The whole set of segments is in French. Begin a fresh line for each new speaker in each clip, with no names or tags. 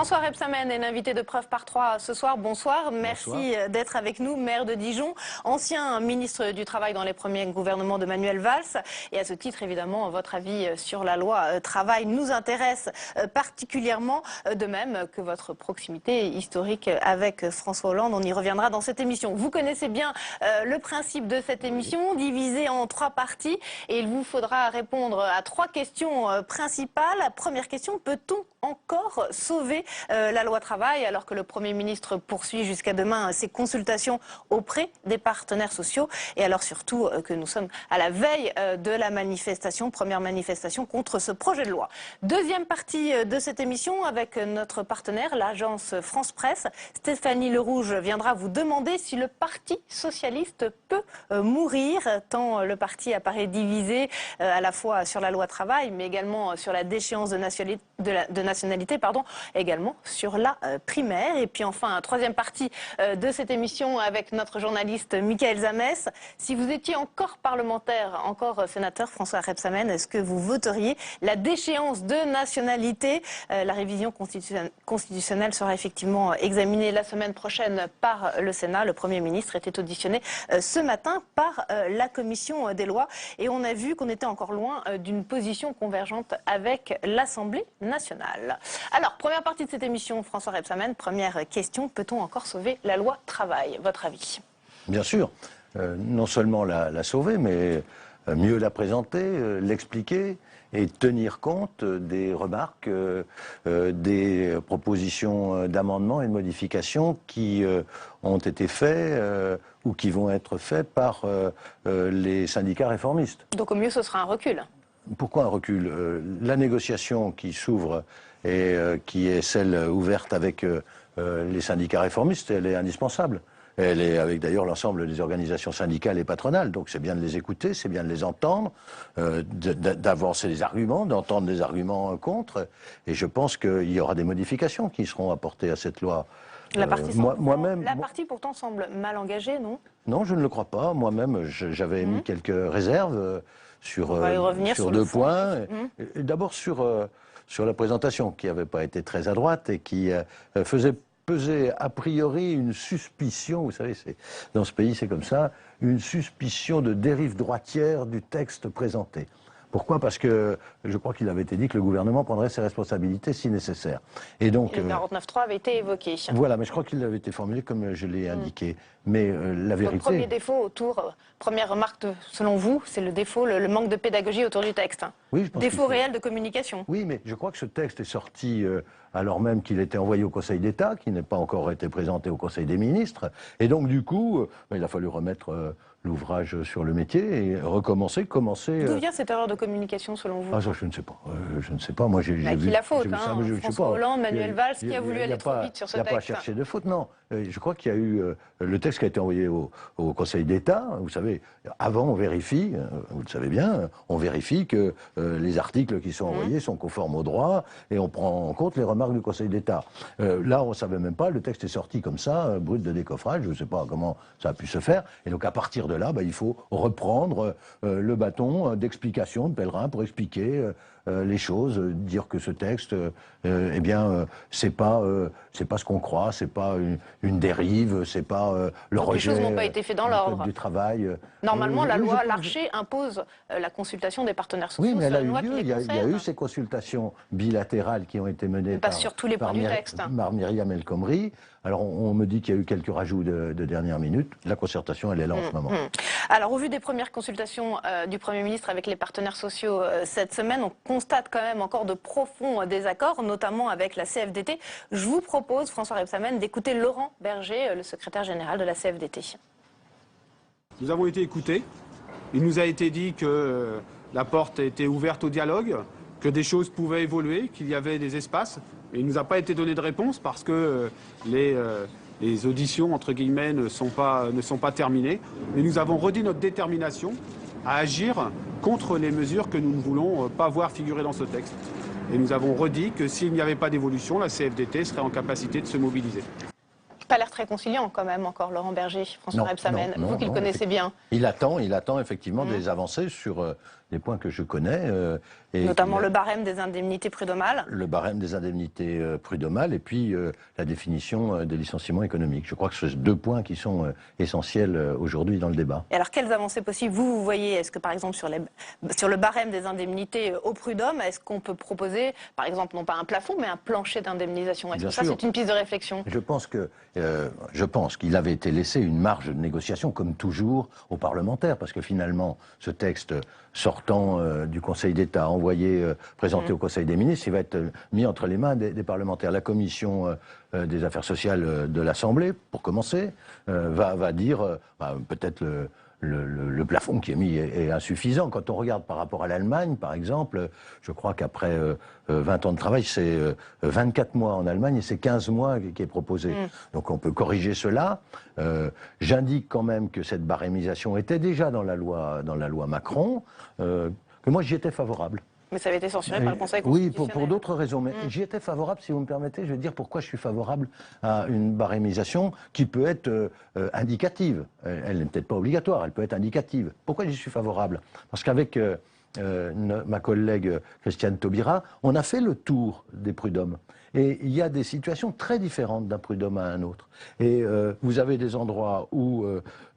François Rebsamen est l'invité de Preuve par 3 ce soir. Bonsoir. Merci d'être avec nous, maire de Dijon, ancien ministre du Travail dans les premiers gouvernements de Manuel Valls. Et à ce titre, évidemment, votre avis sur la loi travail nous intéresse particulièrement, de même que votre proximité historique avec François Hollande. On y reviendra dans cette émission. Vous connaissez bien le principe de cette émission, divisée en 3 parties. Et il vous faudra répondre à 3 questions principales. La première question, peut-on encore sauver la loi travail alors que le Premier ministre poursuit jusqu'à demain ses consultations auprès des partenaires sociaux et alors surtout que nous sommes à la veille de la manifestation, première manifestation contre ce projet de loi. Deuxième partie de cette émission avec notre partenaire, l'agence France Presse. Stéphanie Le Rouge viendra vous demander si le Parti socialiste peut mourir, tant le parti apparaît divisé à la fois sur la loi travail mais également sur la déchéance de nationalité, également sur la primaire. Et puis enfin, troisième partie de cette émission avec notre journaliste Michael Zamès. Si vous étiez encore parlementaire, encore sénateur François Rebsamen, est-ce que vous voteriez la déchéance de nationalité? La révision constitutionnelle sera effectivement examinée la semaine prochaine par le Sénat. Le Premier ministre était auditionné ce matin par la Commission des lois et on a vu qu'on était encore loin d'une position convergente avec l'Assemblée nationale. Alors, première partie de cette émission, François Rebsamen, première question, peut-on encore sauver la loi travail? Votre avis?
Bien sûr, non seulement la sauver, mais mieux la présenter, l'expliquer et tenir compte des remarques, des propositions d'amendements et de modifications qui ont été faites ou qui vont être faites par les syndicats réformistes.
Donc au mieux, ce sera un recul.
Pourquoi un recul? La négociation qui s'ouvre et qui est celle ouverte avec les syndicats réformistes, elle est indispensable. Elle est avec d'ailleurs l'ensemble des organisations syndicales et patronales, donc c'est bien de les écouter, c'est bien de les entendre, d'avancer des arguments, d'entendre des arguments contre, et je pense qu'il y aura des modifications qui seront apportées à cette loi.
La partie pourtant semble mal engagée, non? Non,
je ne le crois pas. Moi-même, j'avais émis quelques réserves sur 2 points. D'abord sur la présentation, qui n'avait pas été très à droite et qui faisait peser a priori une suspicion, vous savez, dans ce pays c'est comme ça, une suspicion de dérive droitière du texte présenté. Pourquoi? Parce que je crois qu'il avait été dit que le gouvernement prendrait ses responsabilités si nécessaire. Et donc,
le 49.3 avait été évoqué.
Voilà, mais je crois qu'il avait été formulé comme je l'ai indiqué. Mais la vérité...
Votre premier défaut première remarque selon vous, c'est le défaut, le manque de pédagogie autour du texte.
Oui, je pense
défaut réel de communication.
Oui, mais je crois que ce texte est sorti alors même qu'il était envoyé au Conseil d'État, qui n'a pas encore été présenté au Conseil des ministres. Et donc, du coup, il a fallu remettre l'ouvrage sur le métier et commencer.
D'où vient cette erreur de communication selon vous?
Ah, ça, je ne sais pas. Je ne sais pas. Moi, j'ai vu.
Qui la faute,
François
Hollande, Manuel Valls, qui a voulu aller trop vite sur ce texte.
Il n'y a pas à chercher de faute, non. Je crois qu'il y a eu le texte qui a été envoyé au Conseil d'État. Vous savez, avant, on vérifie, vous le savez bien, on vérifie que les articles qui sont envoyés sont conformes au droit et on prend en compte les remarques du Conseil d'État. Là, on ne savait même pas, le texte est sorti comme ça, brut de décoffrage, je ne sais pas comment ça a pu se faire. Et donc, à partir de là, il faut reprendre le bâton d'explication de Pellerin pour expliquer les choses, dire que ce texte, eh bien, c'est pas ce qu'on croit, c'est pas une dérive, c'est pas le rejet.
Les choses n'ont pas été faites dans l'ordre.
Du travail.
Normalement, la loi Larcher impose la consultation des partenaires sociaux.
Oui, mais elle a eu lieu. Il y a eu ces consultations bilatérales qui ont été menées par Myriam El Khomri. Alors, on me dit qu'il y a eu quelques rajouts de dernière minute. La concertation, elle est là en ce moment.
Alors, au vu des premières consultations du Premier ministre avec les partenaires sociaux cette semaine, on constate quand même encore de profonds désaccords, notamment avec la CFDT. Je vous propose, François Rebsamen, d'écouter Laurent Berger, le secrétaire général de la CFDT.
Nous avons été écoutés. Il nous a été dit que la porte était ouverte au dialogue, que des choses pouvaient évoluer, qu'il y avait des espaces. Et il ne nous a pas été donné de réponse parce que les auditions, entre guillemets, ne sont pas terminées. Mais nous avons redit notre détermination à agir contre les mesures que nous ne voulons pas voir figurer dans ce texte. Et nous avons redit que s'il n'y avait pas d'évolution, la CFDT serait en capacité de se mobiliser.
Pas l'air très conciliant quand même encore, Laurent Berger, François Rebsamen, vous qui le connaissez bien.
Il attend effectivement des avancées sur des points que je connais.
Notamment le barème des indemnités prud'homales.
Le barème des indemnités prud'homales et puis la définition des licenciements économiques. Je crois que ce sont deux points qui sont essentiels aujourd'hui dans le débat.
Et alors, quelles avancées possibles vous voyez? Est-ce que, par exemple, sur le barème des indemnités au prud'homme, est-ce qu'on peut proposer, par exemple, non pas un plafond, mais un plancher d'indemnisation? Est-ce que ça, c'est une piste de réflexion?
Je pense qu'il avait été laissé une marge de négociation, comme toujours, aux parlementaires, parce que finalement, ce texte sortant du Conseil d'État, présenté au Conseil des ministres, il va être mis entre les mains des parlementaires. La Commission des affaires sociales de l'Assemblée, pour commencer, va dire peut-être le plafond qui est mis est insuffisant. Quand on regarde par rapport à l'Allemagne, par exemple, je crois qu'après 20 ans de travail, c'est 24 mois en Allemagne et c'est 15 mois qui est proposé. Donc on peut corriger cela. J'indique quand même que cette barémisation était déjà dans la loi Macron, que moi j'y étais favorable.
Mais ça avait été censuré par le Conseil constitutionnel.
Oui, pour d'autres raisons. Mais j'y étais favorable, si vous me permettez, je vais dire pourquoi je suis favorable à une barémisation qui peut être indicative. Elle n'est peut-être pas obligatoire, elle peut être indicative. Pourquoi j'y suis favorable? Parce qu'avec ma collègue Christiane Taubira, on a fait le tour des prud'hommes. Et il y a des situations très différentes d'un prud'homme à un autre. Et vous avez des endroits où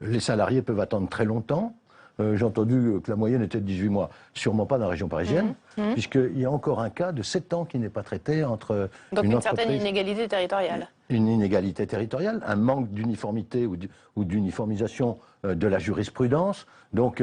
les salariés peuvent attendre très longtemps. J'ai entendu que la moyenne était de 18 mois. Sûrement pas dans la région parisienne, puisqu'il y a encore un cas de 7 ans qui n'est pas traité entre
Donc
une
certaine inégalité territoriale.
Une inégalité territoriale, un manque d'uniformité ou d'uniformisation de la jurisprudence. Donc,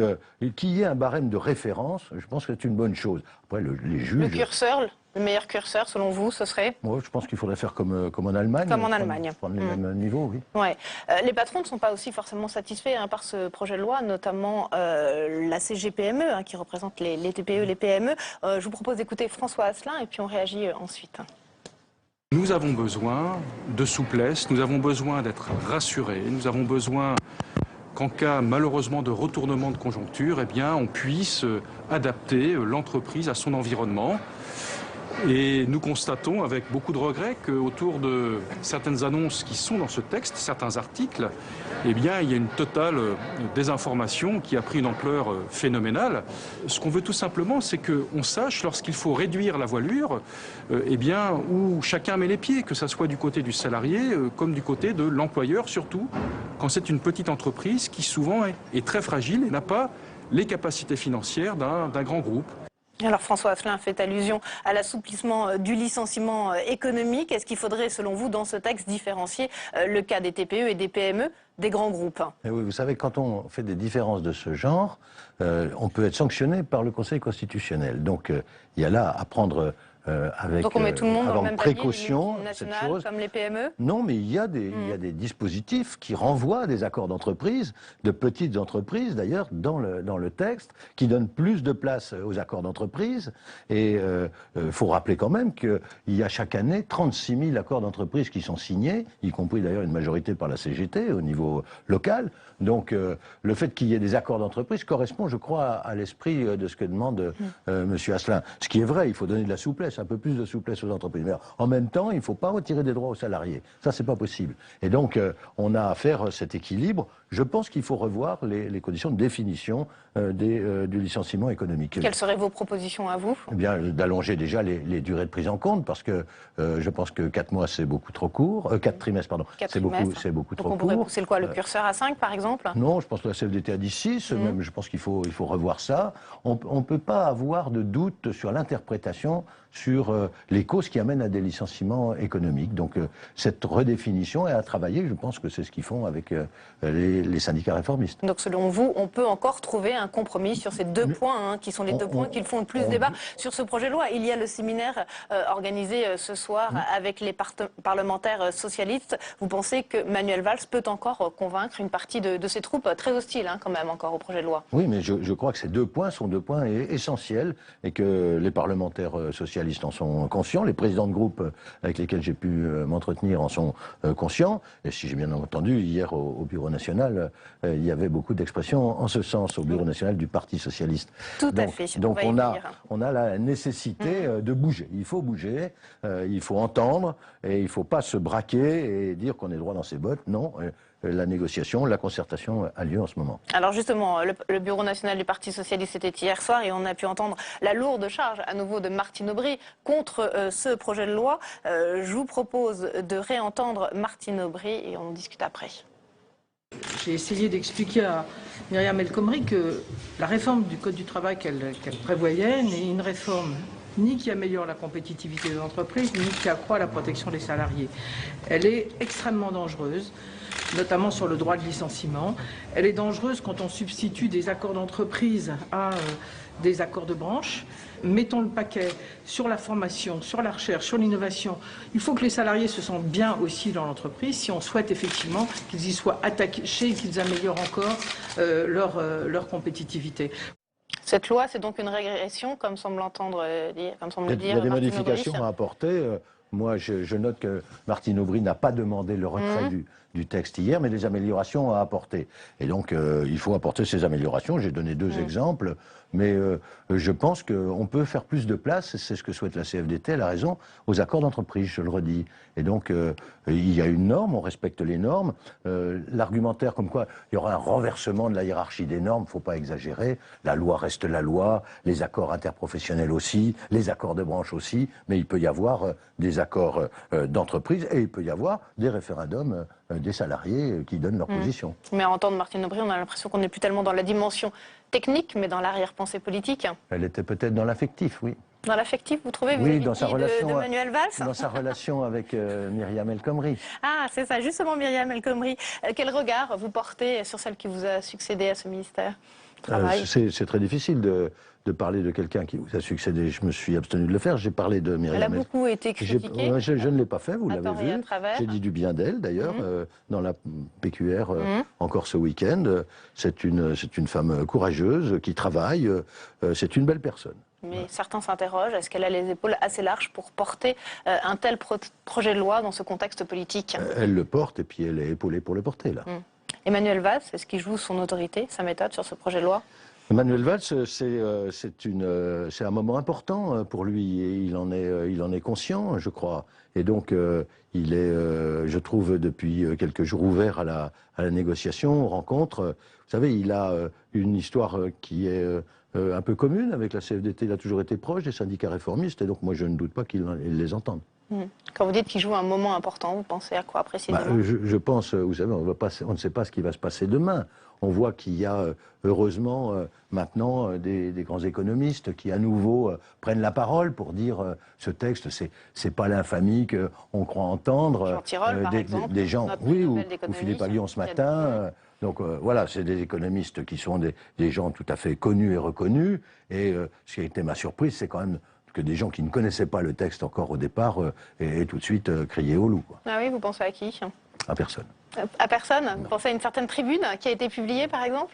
qu'il y ait un barème de référence, je pense que c'est une bonne chose. Après, les juges...
Le curseur, le meilleur curseur, selon vous, ce serait?
Moi, je pense qu'il faudrait faire comme en Allemagne.
Comme en Allemagne.
Prendre les mêmes niveaux, oui.
Ouais. Les patrons ne sont pas aussi forcément satisfaits par ce projet de loi, notamment la CGPME, qui représente les TPE, les PME. Je vous propose d'écouter François Asselin et puis on réagit ensuite.
Nous avons besoin de souplesse, nous avons besoin d'être rassurés, nous avons besoin qu'en cas malheureusement de retournement de conjoncture, eh bien, on puisse adapter l'entreprise à son environnement. Et nous constatons avec beaucoup de regret qu'autour de certaines annonces qui sont dans ce texte, certains articles, eh bien, il y a une totale désinformation qui a pris une ampleur phénoménale. Ce qu'on veut tout simplement, c'est qu'on sache, lorsqu'il faut réduire la voilure, eh bien, où chacun met les pieds, que ce soit du côté du salarié comme du côté de l'employeur, surtout quand c'est une petite entreprise qui souvent est très fragile et n'a pas les capacités financières d'un grand groupe.
Alors François Asselin fait allusion à l'assouplissement du licenciement économique. Est-ce qu'il faudrait, selon vous, dans ce texte, différencier le cas des TPE et des PME des grands groupes?
Et oui, vous savez, quand on fait des différences de ce genre, on peut être sanctionné par le Conseil constitutionnel. Donc il y a là à prendre avec
Donc on met tout le monde dans le même
précaution,
panier,
cette
multinationales,
chose.
comme les PME?
Non, mais il y a des dispositifs qui renvoient à des accords d'entreprise, de petites entreprises d'ailleurs, dans le texte, qui donnent plus de place aux accords d'entreprise. Et faut rappeler quand même qu'il y a chaque année 36 000 accords d'entreprise qui sont signés, y compris d'ailleurs une majorité par la CGT au niveau local. Donc le fait qu'il y ait des accords d'entreprise correspond, je crois, à l'esprit de ce que demande M. Asselin. Ce qui est vrai, il faut donner de la souplesse, un peu plus de souplesse aux entreprises. Mais en même temps, il ne faut pas retirer des droits aux salariés. Ça, c'est pas possible. Et donc, on a à faire cet équilibre. Je pense qu'il faut revoir les conditions de définition du licenciement économique.
Quelles seraient vos propositions à vous?
Eh bien, d'allonger déjà les durées de prise en compte, parce que je pense que 4 mois, c'est beaucoup trop court. 4 trimestres, pardon. C'est beaucoup trop court.
On pourrait pousser le quoi, le curseur à 5, par exemple?
Non, je pense que la CFDT a dit 6, même je pense qu'il faut revoir ça. On ne peut pas avoir de doute sur l'interprétation sur les causes qui amènent à des licenciements économiques. Donc cette redéfinition est à travailler, je pense que c'est ce qu'ils font avec les syndicats réformistes.
Donc selon vous, on peut encore trouver un compromis sur ces deux points, qui sont les deux points qui font le plus débat sur ce projet de loi. Il y a le séminaire organisé ce soir avec les parlementaires socialistes. Vous pensez que Manuel Valls peut encore convaincre une partie de ses troupes très hostiles quand même encore au projet de loi?
Oui, mais je crois que ces 2 points sont 2 points essentiels et que les parlementaires socialistes socialistes en sont conscients, les présidents de groupe avec lesquels j'ai pu m'entretenir en sont conscients, et si j'ai bien entendu, hier au Bureau national, il y avait beaucoup d'expressions en ce sens, au Bureau national du Parti socialiste.
Tout à fait.
Donc on a la nécessité de bouger. Il faut bouger, il faut entendre, et il ne faut pas se braquer et dire qu'on est droit dans ses bottes. Non, la négociation, la concertation a lieu en ce moment.
Alors justement, le Bureau national du Parti socialiste était hier soir et on a pu entendre la lourde charge à nouveau de Martine Aubry contre ce projet de loi. Je vous propose de réentendre Martine Aubry et on discute après.
J'ai essayé d'expliquer à Myriam El Khomri que la réforme du Code du travail qu'elle prévoyait n'est une réforme ni qui améliore la compétitivité des entreprises, ni qui accroît la protection des salariés. Elle est extrêmement dangereuse, notamment sur le droit de licenciement. Elle est dangereuse quand on substitue des accords d'entreprise à des accords de branche. Mettons le paquet sur la formation, sur la recherche, sur l'innovation. Il faut que les salariés se sentent bien aussi dans l'entreprise si on souhaite effectivement qu'ils y soient attachés et qu'ils améliorent encore leur compétitivité.
Cette loi, c'est donc une régression, comme semble entendre dire, comme semble dire.
Il y a des
Martine
modifications
Aubry.
à apporter. Moi, je note que Martine Aubry n'a pas demandé le retrait du texte hier, mais des améliorations à apporter. Et donc, il faut apporter ces améliorations. J'ai donné deux exemples, mais je pense qu'on peut faire plus de place, c'est ce que souhaite la CFDT, elle a raison, aux accords d'entreprise, je le redis. Et donc, il y a une norme, on respecte les normes. L'argumentaire comme quoi il y aura un renversement de la hiérarchie des normes, il ne faut pas exagérer. La loi reste la loi, les accords interprofessionnels aussi, les accords de branche aussi, mais il peut y avoir des accords d'entreprise et il peut y avoir des référendums des salariés qui donnent leur position.
Mais à entendre Martine Aubry, on a l'impression qu'on n'est plus tellement dans la dimension technique, mais dans l'arrière-pensée politique.
Elle était peut-être dans l'affectif, oui.
Dans l'affectif, vous trouvez,
Oui, dans sa relation
de Manuel Valls?
Dans sa relation avec Myriam El Khomri.
Ah, c'est ça, justement, Myriam El Khomri. Quel regard vous portez sur celle qui vous a succédé à ce ministère du Travail?
C'est très difficile de parler de quelqu'un qui vous a succédé. Je me suis abstenu de le faire. J'ai parlé de Myriam.
Elle a beaucoup été critiquée.
Je ne l'ai pas fait, vous l'avez vu. J'ai dit du bien d'elle, d'ailleurs, dans la PQR encore ce week-end. C'est une femme courageuse qui travaille. C'est une belle personne.
Mais certains s'interrogent, est-ce qu'elle a les épaules assez larges pour porter un tel projet de loi dans ce contexte politique?
Elle le porte et puis elle est épaulée pour le porter, là.
Emmanuel Valls, est-ce qu'il joue son autorité, sa méthode sur ce projet de loi?
Manuel Valls, c'est un moment important pour lui et il en est conscient, je crois. Et donc, il est, je trouve, depuis quelques jours ouvert à la négociation, aux rencontres. Vous savez, il a une histoire qui est un peu commune avec la CFDT. Il a toujours été proche des syndicats réformistes et donc moi, je ne doute pas qu'il les entende.
Quand vous dites qu'il joue un moment important, vous pensez à quoi précisément?
Je pense, vous savez, on ne sait pas ce qui va se passer demain. On voit qu'il y a, heureusement, maintenant, des grands économistes qui, à nouveau, prennent la parole pour dire ce texte, c'est pas l'infamie qu'on croit entendre.
Jean Tirole, par exemple,
des gens, oui, ou Philippe Aghion ce matin. Donc voilà, c'est des économistes qui sont des gens tout à fait connus et reconnus. Et ce qui a été ma surprise, c'est quand même que des gens qui ne connaissaient pas le texte encore au départ aient tout de suite crié au loup, quoi.
Ah oui, vous pensez à qui?
À personne.
À personne? Vous pensez à une certaine tribune qui a été publiée, par exemple?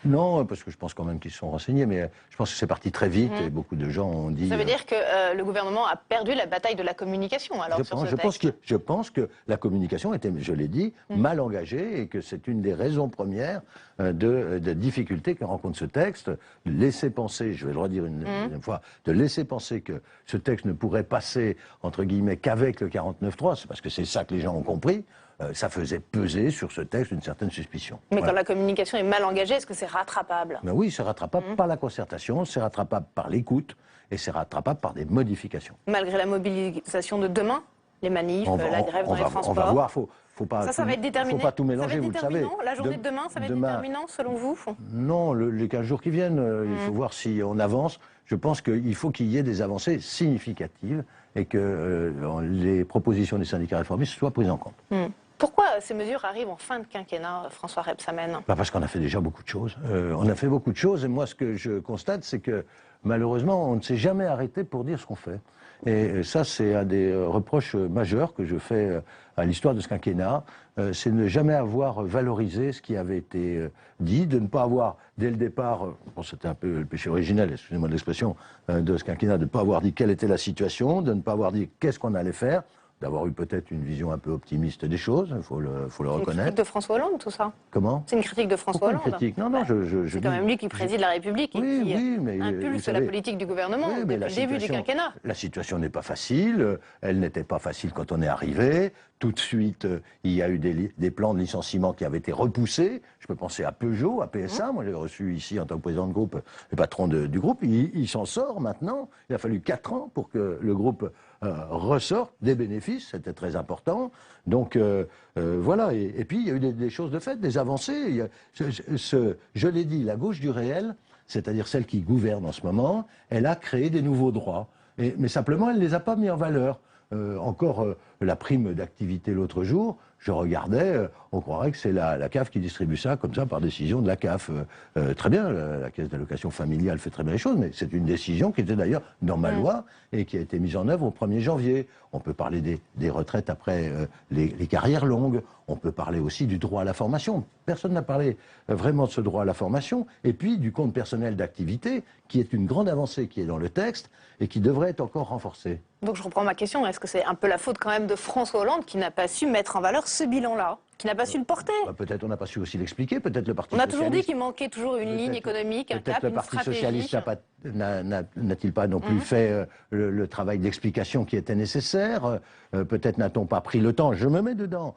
Non, parce que je pense quand même qu'ils se sont renseignés, mais je pense que c'est parti très vite et beaucoup de gens ont dit...
Ça veut dire que le gouvernement a perdu la bataille de la communication, alors,
je pense que la communication était, je l'ai dit, mal engagée et que c'est une des raisons premières de difficultés que rencontre ce texte. Laisser penser, je vais le redire une deuxième fois, de laisser penser que ce texte ne pourrait passer, entre guillemets, qu'avec le 49.3, c'est parce que c'est ça que les gens ont compris. Ça faisait peser sur ce texte une certaine suspicion.
Mais quand la communication est mal engagée, est-ce que c'est rattrapable?
Ben oui, c'est rattrapable par la concertation, c'est rattrapable par l'écoute et c'est rattrapable par des modifications.
Malgré la mobilisation de demain, les manifs, la grève dans les transports?
On va voir, faut pas,
ça va être déterminé.
Faut pas tout mélanger, vous le savez.
La journée de demain, ça va être déterminant selon vous?
Non, les 15 jours qui viennent, il faut voir si on avance. Je pense qu'il faut qu'il y ait des avancées significatives et que les propositions des syndicats réformistes soient prises en compte.
Pourquoi ces mesures arrivent en fin de quinquennat, François Rebsamen?
Parce qu'on a fait déjà beaucoup de choses. On a fait beaucoup de choses et moi ce que je constate c'est que malheureusement on ne s'est jamais arrêté pour dire ce qu'on fait. Et ça c'est un des reproches majeurs que je fais à l'histoire de ce quinquennat, c'est de ne jamais avoir valorisé ce qui avait été dit, de ne pas avoir dès le départ, bon c'était un peu le péché originel, excusez-moi de l'expression, de ce quinquennat, de ne pas avoir dit quelle était la situation, de ne pas avoir dit qu'est-ce qu'on allait faire, d'avoir eu peut-être une vision un peu optimiste des choses, il faut le reconnaître.
C'est une critique de François Hollande, tout ça?
Comment?
C'est une critique de François Hollande?
Critique non,
c'est quand même lui qui préside la République et qui impulse la politique du gouvernement depuis le début du quinquennat.
La situation n'est pas facile, elle n'était pas facile quand on est arrivé. Tout de suite, il y a eu des plans de licenciement qui avaient été repoussés. Je peux penser à Peugeot, à PSA. Moi, j'ai reçu ici, en tant que président de groupe, le patron du groupe. Il s'en sort maintenant. Il a fallu 4 ans pour que le groupe ressorte des bénéfices. C'était très important. Donc, voilà. Et puis, il y a eu des choses de fait, des avancées. Je l'ai dit, la gauche du réel, c'est-à-dire celle qui gouverne en ce moment, elle a créé des nouveaux droits. Mais simplement, elle ne les a pas mis en valeur. Encore la prime d'activité l'autre jour, je regardais, on croirait que c'est la CAF qui distribue ça comme ça par décision de la CAF. Très bien, la caisse d'allocation familiale fait très bien les choses, mais c'est une décision qui était d'ailleurs dans ma loi et qui a été mise en œuvre au 1er janvier. On peut parler des retraites après les carrières longues, on peut parler aussi du droit à la formation. Personne n'a parlé vraiment de ce droit à la formation, et puis du compte personnel d'activité, qui est une grande avancée qui est dans le texte et qui devrait être encore renforcée.
Donc je reprends ma question, est-ce que c'est un peu la faute quand même de François Hollande qui n'a pas su mettre en valeur ce bilan-là, qui n'a pas su le porter?
Peut-être on n'a pas su aussi l'expliquer, peut-être le Parti
On a
socialiste...
toujours dit qu'il manquait toujours une ligne économique, un cap, une stratégie.
Peut-être le Parti socialiste n'a-t-il pas non plus fait le travail d'explication qui était nécessaire? Peut-être n'a-t-on pas pris le temps, je me mets dedans,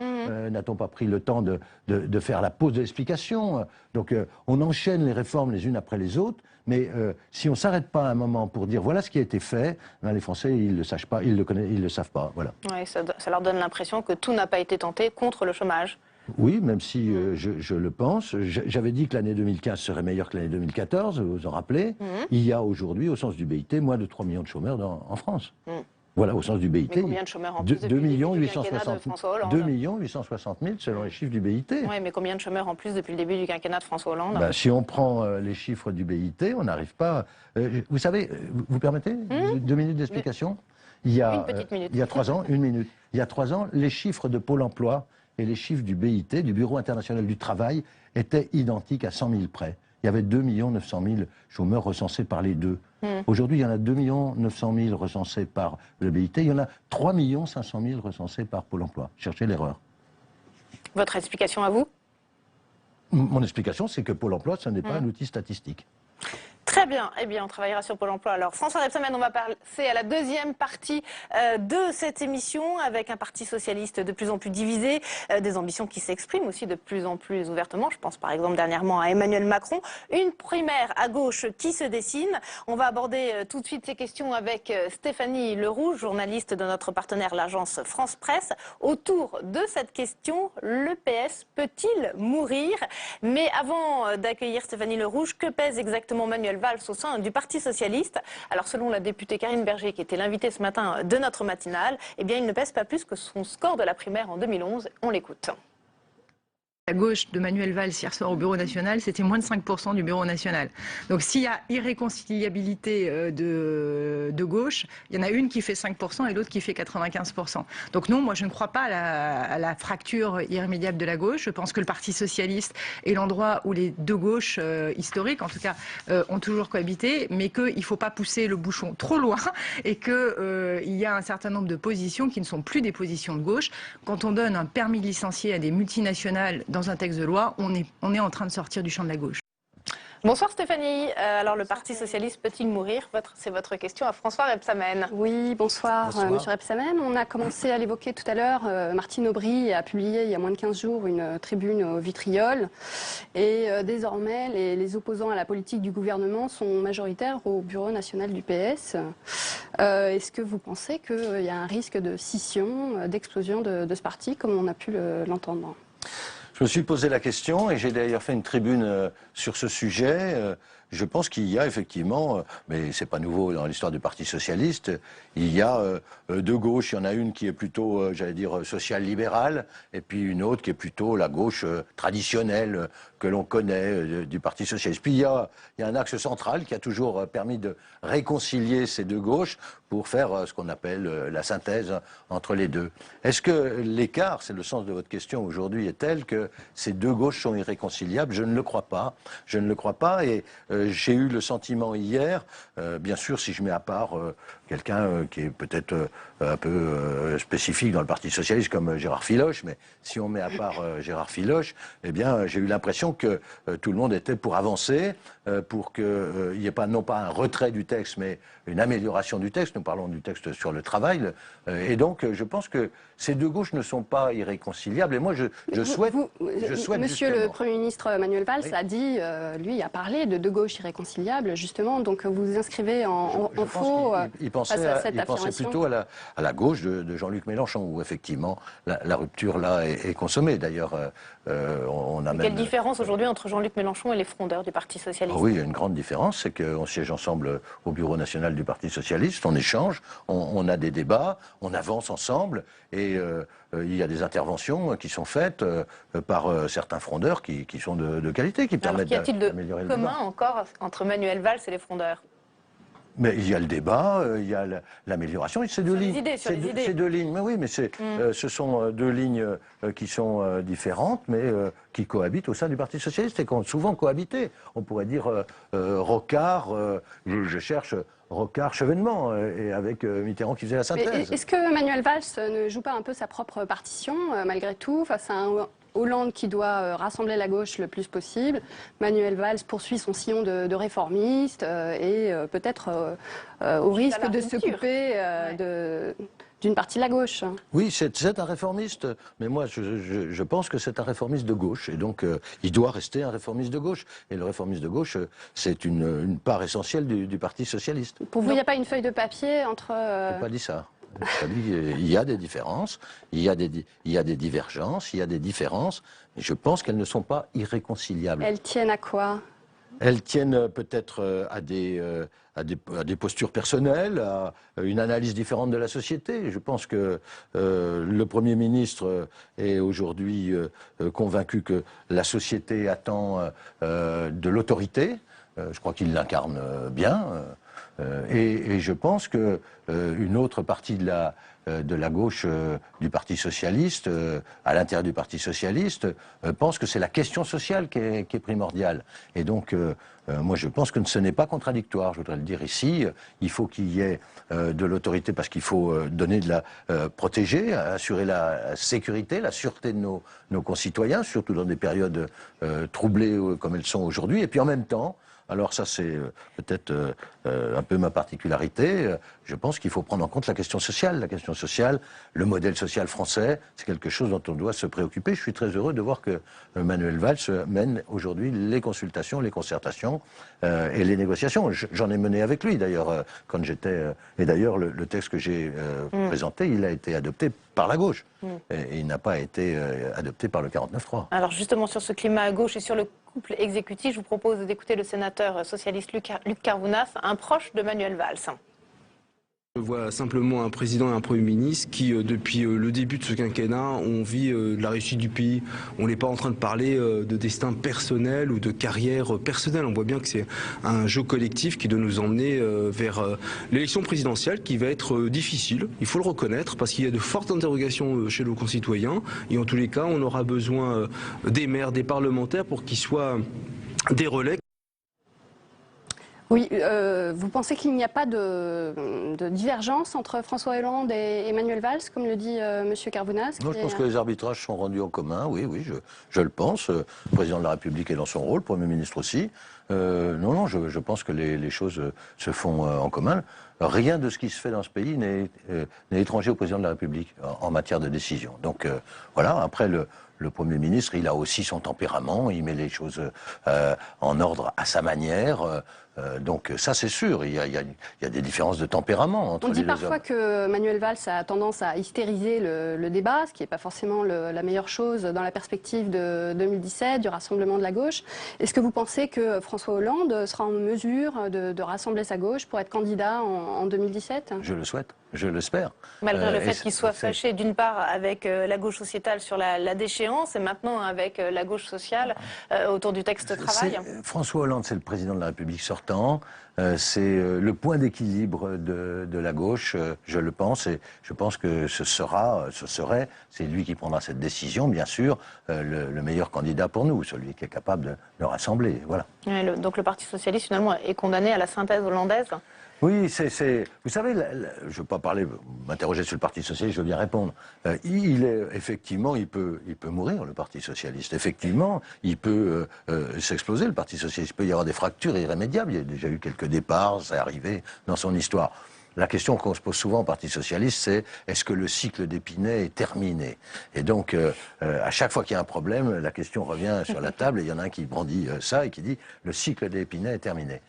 n'a-t-on pas pris le temps de faire la pause de l'explication? Donc on enchaîne les réformes les unes après les autres, mais si on ne s'arrête pas un moment pour dire voilà ce qui a été fait, ben les Français ils ne le savent pas, ils le savent pas, voilà.
Ouais, ça leur donne l'impression que tout n'a pas été tenté contre le chômage.
Oui, même si je le pense. J'avais dit que l'année 2015 serait meilleure que l'année 2014, vous vous en rappelez. Il y a aujourd'hui, au sens du BIT, moins de 3 millions de chômeurs en France. Voilà, au sens du BIT.
Mais combien de chômeurs en plus depuis le début du quinquennat de François Hollande?
2 860 000 selon les chiffres du BIT.
Oui, mais combien de chômeurs en plus depuis le début du quinquennat de François Hollande?
Si on prend les chiffres du BIT, on n'arrive pas... vous savez, vous permettez 2 minutes d'explication?
Une petite minute.
Il y a 3 ans, 1 minute. Il y a 3 ans, les chiffres de Pôle emploi et les chiffres du BIT, du Bureau international du travail, étaient identiques à 100 000 près. Il y avait 2 900 000 chômeurs recensés par les deux. Aujourd'hui, il y en a 2 900 000 recensés par le BIT, il y en a 3 500 000 recensés par Pôle emploi. Cherchez l'erreur.
Votre explication à vous?
Mon explication, c'est que Pôle emploi, ce n'est pas un outil statistique.
Très bien, eh bien on travaillera sur Pôle emploi. Alors François Rebsamen, on va passer à la deuxième partie de cette émission avec un parti socialiste de plus en plus divisé, des ambitions qui s'expriment aussi de plus en plus ouvertement. Je pense par exemple dernièrement à Emmanuel Macron, une primaire à gauche qui se dessine. On va aborder tout de suite ces questions avec Stéphanie Lerouge, journaliste de notre partenaire l'agence France Presse. Autour de cette question, le PS peut-il mourir? Mais avant d'accueillir Stéphanie Lerouge, que pèse exactement Manuel Valls au sein du Parti socialiste? Alors selon la députée Karine Berger, qui était l'invitée ce matin de notre matinale, eh bien il ne pèse pas plus que son score de la primaire en 2011. On l'écoute.
La gauche de Manuel Valls hier soir au Bureau national, c'était moins de 5% du Bureau national. Donc s'il y a irréconciliabilité de gauche, il y en a une qui fait 5% et l'autre qui fait 95%. Donc non, moi je ne crois pas à la fracture irrémédiable de la gauche. Je pense que le Parti socialiste est l'endroit où les deux gauches historiques, en tout cas, ont toujours cohabité, mais qu'il ne faut pas pousser le bouchon trop loin et qu'il y a un certain nombre de positions qui ne sont plus des positions de gauche. Quand on donne un permis de licencier à des multinationales dans un texte de loi, on est en train de sortir du champ de la gauche.
Bonsoir Stéphanie. Alors le Parti socialiste peut-il mourir? C'est votre question à François Rebsamen.
Oui, bonsoir. Monsieur Rebsamen. On a commencé à l'évoquer tout à l'heure. Martine Aubry a publié il y a moins de 15 jours une tribune au vitriol. Et désormais, les opposants à la politique du gouvernement sont majoritaires au Bureau national du PS. Est-ce que vous pensez qu'il y a un risque de scission, d'explosion de ce parti, comme on a pu l'entendre?
Je me suis posé la question et j'ai d'ailleurs fait une tribune sur ce sujet. Je pense qu'il y a effectivement, mais c'est pas nouveau dans l'histoire du Parti socialiste, il y a deux gauches. Il y en a une qui est plutôt, j'allais dire, social-libérale, et puis une autre qui est plutôt la gauche traditionnelle que l'on connaît du Parti socialiste. Puis il y a un axe central qui a toujours permis de réconcilier ces deux gauches pour faire ce qu'on appelle la synthèse entre les deux. Est-ce que l'écart, c'est le sens de votre question aujourd'hui, est tel que ces deux gauches sont irréconciliables? Je ne le crois pas. Je ne le crois pas et j'ai eu le sentiment hier, bien sûr si je mets à part quelqu'un qui est peut-être un peu spécifique dans le Parti socialiste comme Gérard Filoche, mais si on met à part Gérard Filoche, eh bien j'ai eu l'impression que tout le monde était pour avancer, pour qu'il n'y ait pas non pas un retrait du texte, mais une amélioration du texte. Nous parlons du texte sur le travail, et donc je pense que ces deux gauches ne sont pas irréconciliables. Et moi je souhaite,
Monsieur le Premier ministre Manuel Valls a dit, lui a parlé de deux gauches irréconciliables, justement. Donc vous vous inscrivez en faux.
Il pensait plutôt à la gauche de Jean-Luc Mélenchon, où effectivement la rupture là est consommée. D'ailleurs, on a même...
Quelle différence aujourd'hui entre Jean-Luc Mélenchon et les frondeurs du Parti socialiste?
Oui, il y a une grande différence, c'est qu'on siège ensemble au bureau national du Parti socialiste, on échange, on a des débats, on avance ensemble, et il y a des interventions qui sont faites par certains frondeurs qui sont de qualité, qui permettent d'améliorer le débat.
Qu'y a-t-il de commun encore entre Manuel Valls et les frondeurs?
Mais il y a le débat, il y a l'amélioration, et c'est deux lignes. C'est deux lignes, mais oui, mais ce sont deux lignes qui sont différentes, mais qui cohabitent au sein du Parti socialiste et qui ont souvent cohabité. On pourrait dire Rocard, je cherche Rocard, Chevènement, et avec Mitterrand qui faisait la synthèse.
Est-ce que Manuel Valls ne joue pas un peu sa propre partition, malgré tout, face à un Hollande qui doit rassembler la gauche le plus possible? Manuel Valls poursuit son sillon de réformiste et peut-être au risque de se couper d'une partie de la gauche.
Oui, c'est un réformiste, mais moi je pense que c'est un réformiste de gauche, et donc il doit rester un réformiste de gauche. Et le réformiste de gauche, c'est une part essentielle du Parti socialiste.
Pour vous, il n'y a pas une feuille de papier entre...
Je n'ai pas dit ça. Il y a des différences, il y a des divergences, il y a des différences, mais je pense qu'elles ne sont pas irréconciliables.
Elles tiennent à quoi?
Elles tiennent peut-être à des postures personnelles, à une analyse différente de la société. Je pense que le Premier ministre est aujourd'hui convaincu que la société attend de l'autorité. Je crois qu'il l'incarne bien. Et je pense que une autre partie de la gauche du Parti socialiste, à l'intérieur du Parti socialiste, pense que c'est la question sociale qui est primordiale. Et donc, moi, je pense que ce n'est pas contradictoire, je voudrais le dire ici. Il faut qu'il y ait de l'autorité parce qu'il faut donner protéger, assurer la sécurité, la sûreté de nos concitoyens, surtout dans des périodes troublées comme elles sont aujourd'hui. Et puis en même temps, alors ça c'est peut-être un peu ma particularité, je pense qu'il faut prendre en compte la question sociale. La question sociale, le modèle social français, c'est quelque chose dont on doit se préoccuper. Je suis très heureux de voir que Manuel Valls mène aujourd'hui les consultations, les concertations et les négociations. J'en ai mené avec lui d'ailleurs quand j'étais... et d'ailleurs le texte que j'ai présenté, il a été adopté par la gauche. Et il n'a pas été adopté par le 49-3.
Alors justement sur ce climat à gauche et sur le couple exécutif, je vous propose d'écouter le sénateur socialiste Luc Carvounas, un proche de Manuel Valls.
Je vois simplement un président et un Premier ministre qui, depuis le début de ce quinquennat, ont envie de la réussite du pays. On n'est pas en train de parler de destin personnel ou de carrière personnelle. On voit bien que c'est un jeu collectif qui doit nous emmener vers l'élection présidentielle qui va être difficile, il faut le reconnaître, parce qu'il y a de fortes interrogations chez nos concitoyens. Et en tous les cas, on aura besoin des maires, des parlementaires pour qu'ils soient des relais.
Oui, vous pensez qu'il n'y a pas de divergence entre François Hollande et Emmanuel Valls, comme le dit Monsieur Carvounas?
Non, je pense que les arbitrages sont rendus en commun, oui, je le pense. Le président de la République est dans son rôle, le Premier ministre aussi. Non, je pense que les choses se font en commun. Rien de ce qui se fait dans ce pays n'est étranger au président de la République en matière de décision. Donc voilà, après le Premier ministre, il a aussi son tempérament, il met les choses en ordre à sa manière. Donc ça c'est sûr, il y a des différences de tempérament entre les deux hommes.
On dit parfois que Manuel Valls a tendance à hystériser le débat, ce qui n'est pas forcément la meilleure chose dans la perspective de 2017, du rassemblement de la gauche. Est-ce que vous pensez que François Hollande sera en mesure de rassembler sa gauche pour être candidat en 2017 ?
Je le souhaite, je l'espère.
Malgré le fait qu'il soit fâché d'une part avec la gauche sociétale sur la déchéance et maintenant avec la gauche sociale autour du texte travail.
François Hollande, c'est le président de la République sortant. C'est le point d'équilibre de la gauche, je le pense, et je pense que c'est lui qui prendra cette décision, bien sûr, le meilleur candidat pour nous, celui qui est capable de rassembler. Voilà.
Donc le Parti socialiste, finalement, est condamné à la synthèse hollandaise.
Oui, vous savez, je ne veux pas m'interroger sur le Parti socialiste, je veux bien répondre. Effectivement, il peut mourir, le Parti socialiste. Effectivement, il peut s'exploser, le Parti socialiste. Il peut y avoir des fractures irrémédiables. Il y a déjà eu quelques départs, c'est arrivé dans son histoire. La question qu'on se pose souvent au Parti socialiste, c'est est-ce que le cycle d'Épinay est terminé? Et donc, à chaque fois qu'il y a un problème, la question revient sur la table et il y en a un qui brandit ça et qui dit le cycle d'Épinay est terminé.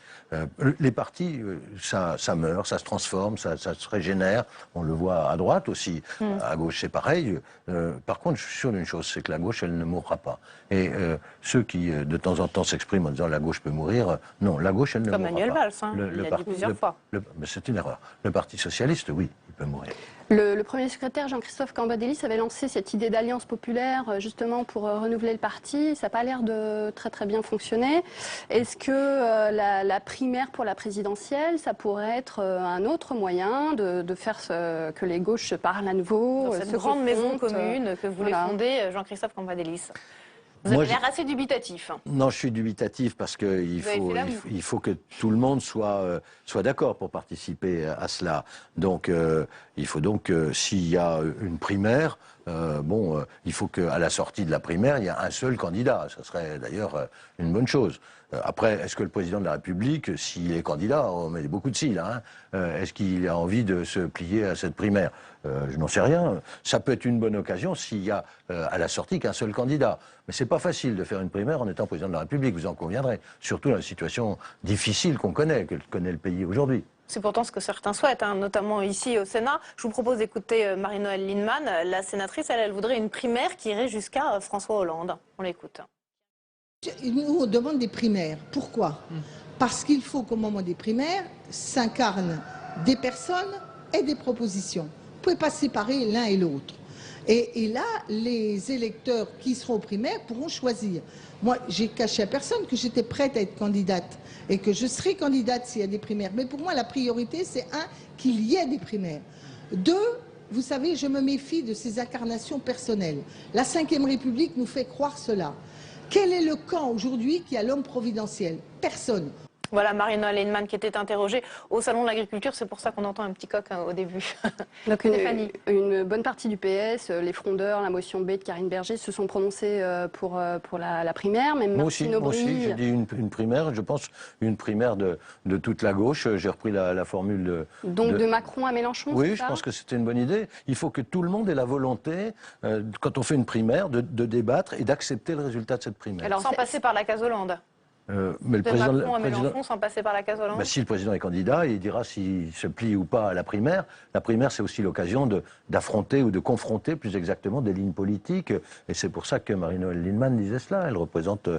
Les partis, ça meurt, ça se transforme, ça se régénère. On le voit à droite aussi, à gauche c'est pareil. Par contre, je suis sûr d'une chose, c'est que la gauche, elle ne mourra pas. Et ceux qui, de temps en temps, s'expriment en disant la gauche peut mourir, non, la gauche, elle ne mourra pas.
Comme Manuel Valls, il l'a dit plusieurs fois.
Mais c'est une erreur. Le Parti socialiste, oui, il peut mourir.
Le Premier secrétaire Jean-Christophe Cambadélis avait lancé cette idée d'alliance populaire justement pour renouveler le parti. Ça n'a pas l'air de très bien fonctionner. Est-ce que la primaire pour la présidentielle, ça pourrait être un autre moyen de faire que les gauches se parlent à nouveau?
Dans cette grande maison commune que voulait fonder Jean-Christophe Cambadélis. Vous avez l'air assez dubitatif.
Non, je suis dubitatif parce qu'il faut que tout le monde soit d'accord pour participer à cela. Donc, il faut donc, s'il y a une primaire, il faut qu'à la sortie de la primaire, il y ait un seul candidat. Ça serait d'ailleurs une bonne chose. Après, est-ce que le président de la République, s'il est candidat, on met beaucoup de si là, est-ce qu'il a envie de se plier à cette primaire? Je n'en sais rien. Ça peut être une bonne occasion s'il y a à la sortie qu'un seul candidat. Mais c'est pas facile de faire une primaire en étant président de la République, vous en conviendrez. Surtout dans la situation difficile que connaît le pays aujourd'hui.
C'est pourtant ce que certains souhaitent, notamment ici au Sénat. Je vous propose d'écouter Marie-Noëlle Lienemann. La sénatrice, elle voudrait une primaire qui irait jusqu'à François Hollande. On l'écoute.
Nous, on demande des primaires. Pourquoi? Parce qu'il faut qu'au moment des primaires s'incarnent des personnes et des propositions. Vous ne pouvez pas séparer l'un et l'autre. Et là, les électeurs qui seront aux primaires pourront choisir. Moi, j'ai caché à personne que j'étais prête à être candidate et que je serai candidate s'il y a des primaires. Mais pour moi, la priorité, c'est qu'il y ait des primaires. Deux, vous savez, je me méfie de ces incarnations personnelles. La Ve République nous fait croire cela. Quel est le camp aujourd'hui qui a l'homme providentiel? Personne.
Voilà Marie-Noëlle Lienemann qui était interrogée au Salon de l'Agriculture. C'est pour ça qu'on entend un petit coq au début.
Donc une bonne partie du PS, les frondeurs, la motion B de Karine Berger, se sont prononcés pour la primaire. Même
moi aussi, j'ai dit une primaire, je pense une primaire de toute la gauche. J'ai repris la formule
de Macron à Mélenchon.
Oui, je pense que c'était une bonne idée. Il faut que tout le monde ait la volonté, quand on fait une primaire, de débattre et d'accepter le résultat de cette primaire.
Alors sans passer par la case Hollande.
Mais le président,
Macron à Mélenchon sans passer par la case Hollande.
Si le président est candidat, il dira s'il se plie ou pas à la primaire. La primaire, c'est aussi l'occasion d'affronter ou de confronter plus exactement des lignes politiques. Et c'est pour ça que Marie-Noëlle Lienemann disait cela. Elle représente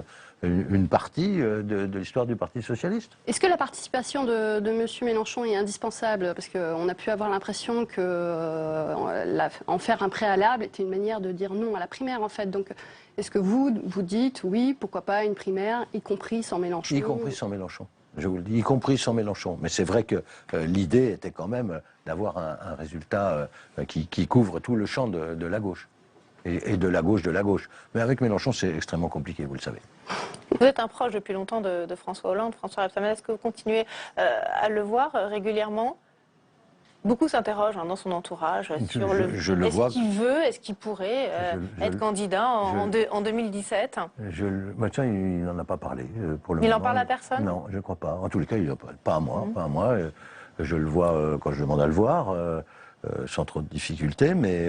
une partie de l'histoire du Parti socialiste.
Est-ce que la participation de M. Mélenchon est indispensable? Parce qu'on a pu avoir l'impression qu'en faire un préalable était une manière de dire non à la primaire, en fait. Donc, est-ce que vous dites, oui, pourquoi pas une primaire, y compris sans Mélenchon?
Y compris sans Mélenchon, je vous le dis, y compris sans Mélenchon. Mais c'est vrai que l'idée était quand même d'avoir un résultat qui couvre tout le champ de la gauche. Et de la gauche. Mais avec Mélenchon, c'est extrêmement compliqué, vous le savez.
Vous êtes un proche depuis longtemps de François Hollande. François Rebsamen, est-ce que vous continuez à le voir régulièrement? Beaucoup s'interrogent dans son entourage sur
est-ce
qu'il veut, est-ce qu'il pourrait être candidat en 2017.
Tiens, il n'en a pas parlé pour le moment.
Il n'en parle à personne?
Non, je ne crois pas. En tous les cas, pas à moi. Pas à moi. Je le vois quand je demande à le voir, sans trop de difficultés, mais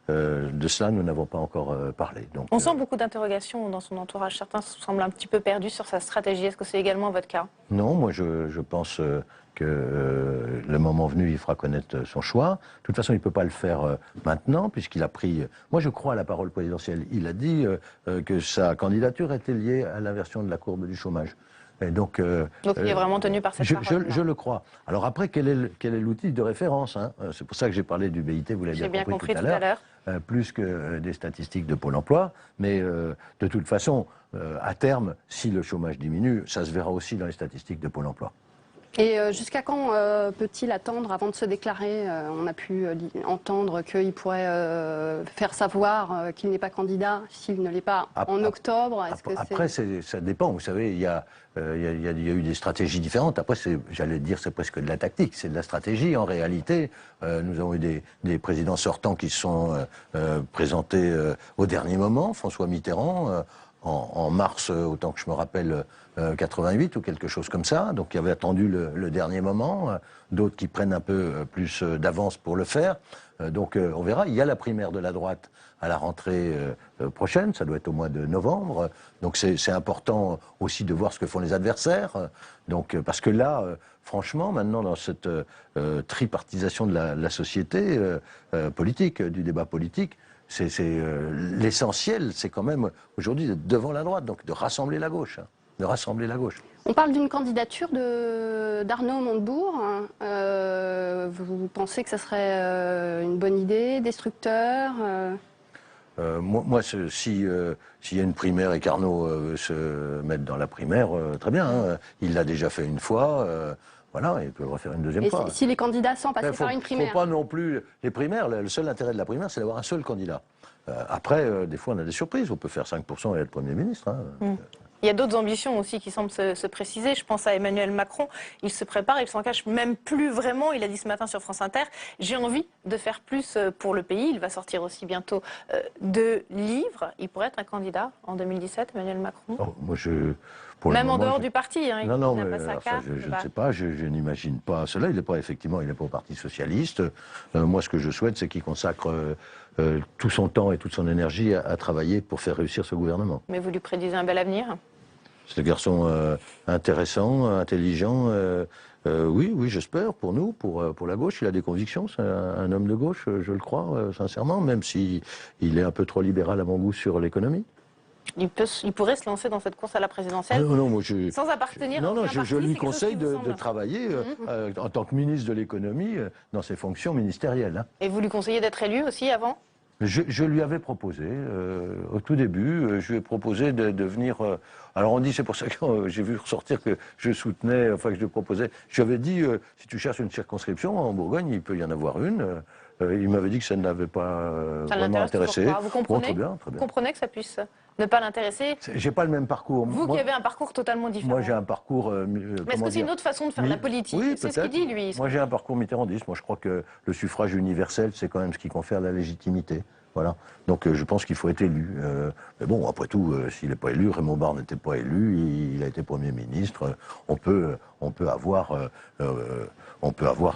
de cela, nous n'avons pas encore parlé. Donc,
on sent beaucoup d'interrogations dans son entourage. Certains semblent un petit peu perdus sur sa stratégie. Est-ce que c'est également votre cas?
Non, moi je pense que le moment venu, il fera connaître son choix. De toute façon, il ne peut pas le faire maintenant, puisqu'il a pris... Moi, je crois à la parole présidentielle. Il a dit que sa candidature était liée à l'inversion de la courbe du chômage. Et donc
il est vraiment tenu par cette parole.
Je le crois. Alors après, quel est l'outil de référence, hein? C'est pour ça que j'ai parlé du BIT, vous l'avez bien compris tout à l'heure. Plus que des statistiques de Pôle emploi. Mais de toute façon, à terme, si le chômage diminue, ça se verra aussi dans les statistiques de Pôle emploi.
Et jusqu'à quand peut-il attendre avant de se déclarer? On a pu entendre qu'il pourrait faire savoir qu'il n'est pas candidat s'il ne l'est pas en octobre.
Après, ça dépend. Vous savez, il y a eu des stratégies différentes. Après, j'allais dire, c'est presque de la tactique, c'est de la stratégie. En réalité, nous avons eu des présidents sortants qui se sont présentés au dernier moment. François Mitterrand, en mars, autant que je me rappelle, 88 ou quelque chose comme ça, donc qui avait attendu le dernier moment, d'autres qui prennent un peu plus d'avance pour le faire, donc on verra. Il y a la primaire de la droite à la rentrée prochaine, ça doit être au mois de novembre, donc c'est important aussi de voir ce que font les adversaires, donc, parce que là, franchement, maintenant dans cette tripartisation de la société politique, du débat politique, l'essentiel, c'est quand même aujourd'hui d'être devant la droite, donc de rassembler la gauche. De rassembler la gauche.
On parle d'une candidature d'Arnaud Montebourg. Vous pensez que ça serait une bonne idée, destructeur?
Moi, s'il y a une primaire et qu'Arnaud veut se mettre dans la primaire, très bien. Hein. Il l'a déjà fait une fois. Voilà, il peut le refaire une deuxième fois.
Si les candidats sans passer par une primaire?
Il ne faut pas non plus... Les primaires, le seul intérêt de la primaire, c'est d'avoir un seul candidat. Après, des fois, on a des surprises. On peut faire 5% et être Premier ministre. Hein.
Il y a d'autres ambitions aussi qui semblent se préciser. Je pense à Emmanuel Macron. Il se prépare, il s'en cache même plus vraiment. Il a dit ce matin sur France Inter, j'ai envie de faire plus pour le pays. Il va sortir aussi bientôt 2 livres. Il pourrait être un candidat en 2017, Emmanuel Macron.
Moi,
même en dehors du parti, hein,
non,
il n'a
mais
pas sa carte.
Je ne sais pas, je n'imagine pas cela. Il n'est pas effectivement, il n'est pas au Parti socialiste. Moi, ce que je souhaite, c'est qu'il consacre tout son temps et toute son énergie à travailler pour faire réussir ce gouvernement.
Mais vous lui prédisez un bel avenir?
C'est un garçon intéressant, intelligent. Oui, j'espère, pour nous, pour la gauche. Il a des convictions, c'est un homme de gauche, je le crois, sincèrement, même s'il est un peu trop libéral à mon goût sur l'économie.
Il pourrait se lancer dans cette course à la présidentielle sans appartenir à aucun parti.
Je lui conseille de travailler en tant que ministre de l'économie dans ses fonctions ministérielles. Hein.
Et vous lui conseillez d'être élu aussi avant?
Je lui avais proposé, au tout début, je lui ai proposé de venir... alors on dit, c'est pour ça que j'ai vu ressortir que je soutenais, enfin que je lui proposais... Je lui avais dit, si tu cherches une circonscription, en Bourgogne, il peut y en avoir une. Il m'avait dit que ça ne l'avait pas vraiment intéressé.
Vous comprenez, vous comprenez que ça puisse ne pas l'intéresser?
J'ai pas le même parcours.
Vous qui avez un parcours totalement différent.
Moi j'ai un parcours...
mais est-ce que c'est une autre façon de faire de la politique?
Oui,
c'est ce qu'il dit, lui.
Moi j'ai un parcours mitterrandiste. Moi je crois que le suffrage universel, c'est quand même ce qui confère la légitimité. Voilà. Donc je pense qu'il faut être élu. Mais bon, après tout, s'il n'est pas élu, Raymond Barre n'était pas élu, il a été Premier ministre. On peut avoir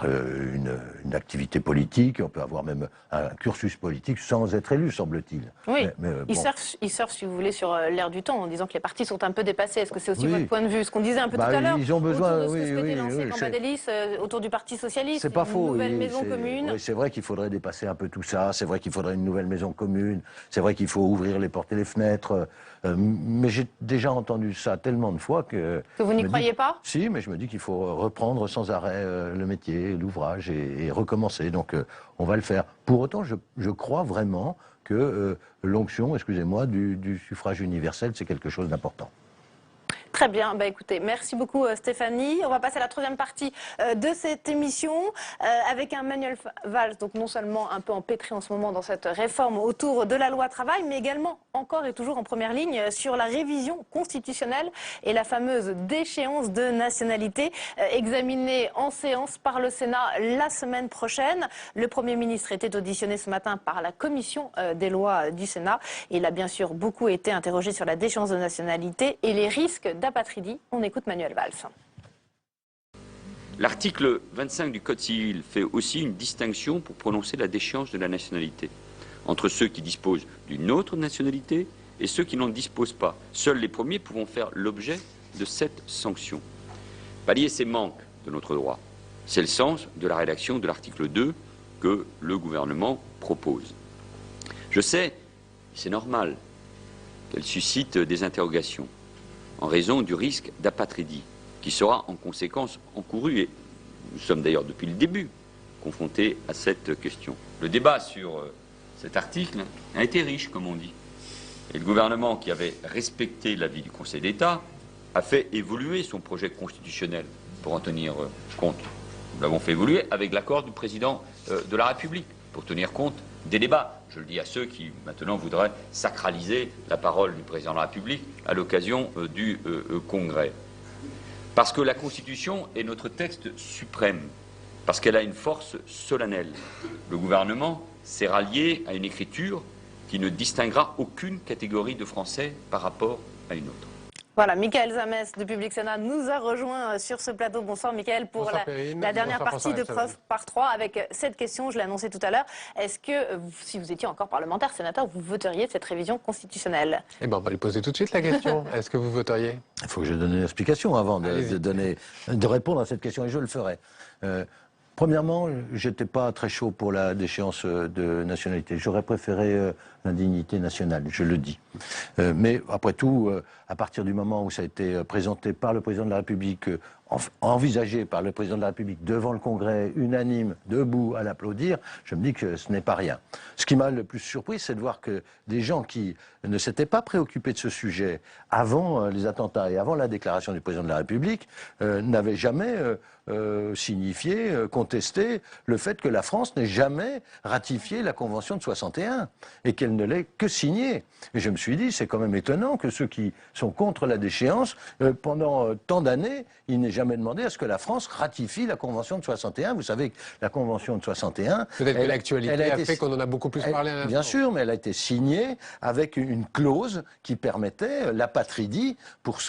une activité politique, on peut avoir même un cursus politique sans être élu, semble-t-il.
Oui, il surfe, si vous voulez, sur l'air du temps, en disant que les partis sont un peu dépassés. Est-ce que c'est aussi votre point de vue? Ce qu'on disait un peu tout à l'heure,
ils ont besoin,
autour de ce que souhaitait lancer Cambadélis, autour du Parti Socialiste,
c'est pas faux,
une nouvelle maison commune.
Oui, c'est vrai qu'il faudrait dépasser un peu tout ça, c'est vrai qu'il faudrait une nouvelle maison commune, c'est vrai qu'il faut ouvrir les portes et les fenêtres, mais j'ai déjà entendu ça tellement de fois que...
Que vous n'y croyez pas?
Si, mais je me dis qu'il faut reprendre sans arrêt le métier, l'ouvrage et recommencer, donc on va le faire. Pour autant, je crois vraiment que l'onction, excusez-moi, du suffrage universel, c'est quelque chose d'important.
Très bien, bah écoutez, merci beaucoup Stéphanie. On va passer à la troisième partie de cette émission avec un Manuel Valls, donc non seulement un peu empêtré en ce moment dans cette réforme autour de la loi travail, mais également encore et toujours en première ligne sur la révision constitutionnelle et la fameuse déchéance de nationalité examinée en séance par le Sénat la semaine prochaine. Le Premier ministre était auditionné ce matin par la commission des lois du Sénat. Il a bien sûr beaucoup été interrogé sur la déchéance de nationalité et les risques d'apatridie. On écoute Manuel Valls.
L'article 25 du Code civil fait aussi une distinction pour prononcer la déchéance de la nationalité entre ceux qui disposent d'une autre nationalité et ceux qui n'en disposent pas. Seuls les premiers pouvant faire l'objet de cette sanction. Pallier ces manques de notre droit, c'est le sens de la rédaction de l'article 2 que le gouvernement propose. Je sais, c'est normal, qu'elle suscite des interrogations en raison du risque d'apatridie qui sera en conséquence encouru, et nous sommes d'ailleurs depuis le début confrontés à cette question. Le débat sur cet article a été riche, comme on dit, et le gouvernement, qui avait respecté l'avis du Conseil d'État, a fait évoluer son projet constitutionnel pour en tenir compte. Nous l'avons fait évoluer avec l'accord du président de la République pour tenir compte des débats. Je le dis à ceux qui maintenant voudraient sacraliser la parole du président de la République à l'occasion du Congrès. Parce que la Constitution est notre texte suprême, parce qu'elle a une force solennelle. Le gouvernement s'est rallié à une écriture qui ne distinguera aucune catégorie de Français par rapport à une autre.
Voilà, Michael Zamès de Public Sénat nous a rejoint sur ce plateau. Bonsoir Michael pour la dernière partie de Preuve par 3 avec cette question, je l'ai annoncé tout à l'heure. Est-ce que, si vous étiez encore parlementaire, sénateur, vous voteriez cette révision constitutionnelle?
Eh bien, on va lui poser tout de suite la question. Est-ce que vous voteriez?
Il faut que je donne une explication avant de répondre à cette question, et je le ferai. Premièrement, j'étais pas très chaud pour la déchéance de nationalité. J'aurais préféré l'indignité nationale, je le dis. Mais après tout, à partir du moment où ça a été présenté par le président de la République, envisagé par le président de la République devant le Congrès, unanime, debout, à l'applaudir, je me dis que ce n'est pas rien. Ce qui m'a le plus surpris, c'est de voir que des gens qui ne s'étaient pas préoccupés de ce sujet avant les attentats et avant la déclaration du président de la République n'avaient jamais signifié, contesté le fait que la France n'ait jamais ratifié la Convention de 61 et qu'elle ne l'ait que signée. Et je me suis dit, c'est quand même étonnant que ceux qui sont contre la déchéance, pendant tant d'années, ils n'aient jamais demandé à ce que la France ratifie la Convention de 61. Vous savez que la Convention de 61...
Peut-être que l'actualité a fait qu'on en a beaucoup plus parlé à l'instant.
Bien sûr, mais elle a été signée avec une clause qui permettait l'apatridie pour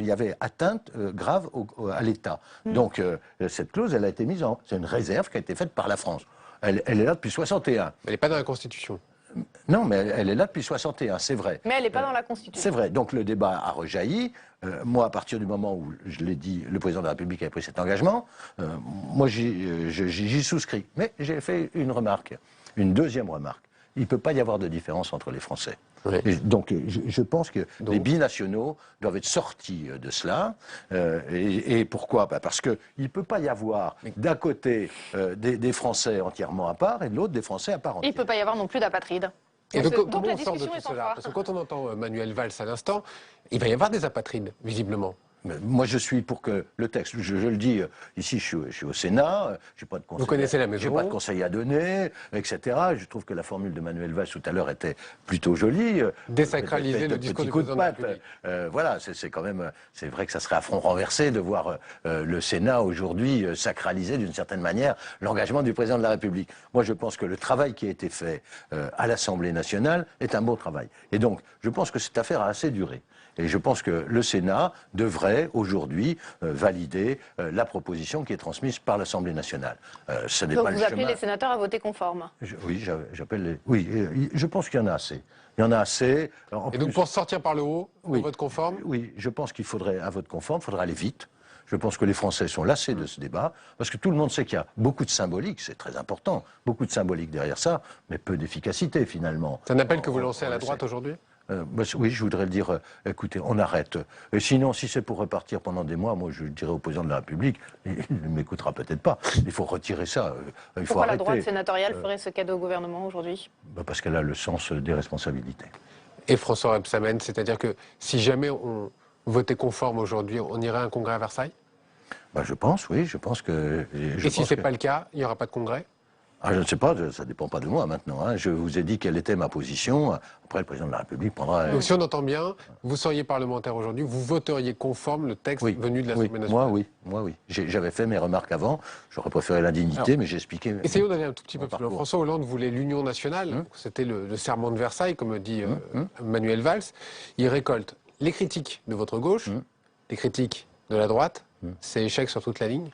il y avait atteinte grave à l'État. Donc cette clause, elle a été mise en... C'est une réserve qui a été faite par la France. Elle est là depuis 61.
Elle n'est pas dans la Constitution.
Non, mais elle est là depuis 61, c'est vrai.
Mais elle n'est pas dans la Constitution.
C'est vrai. Donc le débat a rejailli. Moi, à partir du moment où, je l'ai dit, le président de la République a pris cet engagement, moi j'y souscris. Mais j'ai fait une remarque, une deuxième remarque. Il ne peut pas y avoir de différence entre les Français.
Oui.
Donc je pense que les binationaux doivent être sortis de cela. Et pourquoi? Parce qu'il ne peut pas y avoir d'un côté des Français entièrement à part et de l'autre des Français à part entière.
Il ne peut pas y avoir non plus d'apatrides.
Et donc
Donc
comment
la
on sort de
discussion
tout
est en
cela?
voie.
Parce que quand on entend Manuel Valls à l'instant, il va y avoir des apatrides, visiblement.
Moi, je suis pour que le texte, je le dis, ici, je suis au Sénat, je n'ai pas de conseil.
Vous connaissez la maison.
J'ai pas de conseil à donner, etc. Je trouve que la formule de Manuel Valls tout à l'heure était plutôt jolie.
Désacraliser le discours du président de la République.
Voilà, c'est quand même, c'est vrai que ça serait à front renversé de voir le Sénat aujourd'hui sacraliser d'une certaine manière l'engagement du président de la République. Moi, je pense que le travail qui a été fait à l'Assemblée nationale est un beau travail. Et donc, je pense que cette affaire a assez duré. Et je pense que le Sénat devrait aujourd'hui valider la proposition qui est transmise par l'Assemblée nationale. Ce n'est
Donc
pas
vous appelez les sénateurs à voter conforme?
Oui, j'appelle les... Oui, je pense qu'il y en a assez. Il y en a assez.
Et donc pour sortir par le haut, au vote conforme?
Oui, je pense qu'il faudrait un vote conforme, il faudrait aller vite. Je pense que les Français sont lassés de ce débat, parce que tout le monde sait qu'il y a beaucoup de symbolique, c'est très important, beaucoup de symbolique derrière ça, mais peu d'efficacité finalement.
C'est un appel que vous lancez à la droite aujourd'hui?
Oui, je voudrais le dire, écoutez, on arrête. Et sinon, si c'est pour repartir pendant des mois, moi je dirais au président de la République, il ne m'écoutera peut-être pas, il faut retirer ça, il faut
Pourquoi
arrêter.
la droite sénatoriale ferait ce cadeau au gouvernement aujourd'hui?
Parce qu'elle a le sens des responsabilités.
Et François Rebsamen, c'est-à-dire que si jamais voter conforme aujourd'hui, on irait à un congrès à Versailles?
Ben, je pense, oui, je pense que...
Et si ce n'est pas le cas, il n'y aura pas de congrès?
Ah, je ne sais pas, ça ne dépend pas de moi maintenant. Hein. Je vous ai dit quelle était ma position. Après, le président de la République prendra...
Donc si on entend bien, vous seriez parlementaire aujourd'hui, vous voteriez conforme le texte venu de l'Assemblée nationale?
Moi, oui. J'avais fait mes remarques avant. J'aurais préféré l'indignité, mais j'ai expliqué...
Essayons d'aller un tout petit peu plus loin. François Hollande voulait l'union nationale. C'était le serment de Versailles, comme dit Manuel Valls. Il récolte les critiques de votre gauche, les critiques de la droite. C'est échec sur toute la ligne?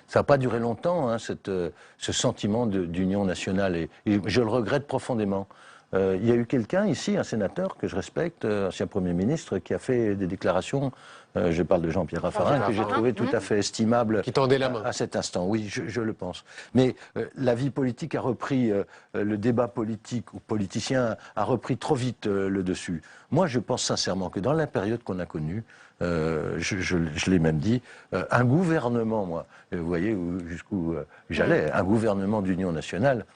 Ça n'a pas duré longtemps, hein, ce sentiment d'union nationale, et je le regrette profondément. Il y a eu quelqu'un ici, un sénateur que je respecte, ancien Premier ministre, qui a fait des déclarations, je parle de Jean-Pierre Raffarin, que j'ai trouvé tout à fait estimable
qui tendait la main
à cet instant. Oui, je le pense. Mais la vie politique a repris, le débat politique ou politicien a repris trop vite le dessus. Moi, je pense sincèrement que dans la période qu'on a connue, je l'ai même dit, un gouvernement, moi, vous voyez jusqu'où j'allais, un gouvernement d'union nationale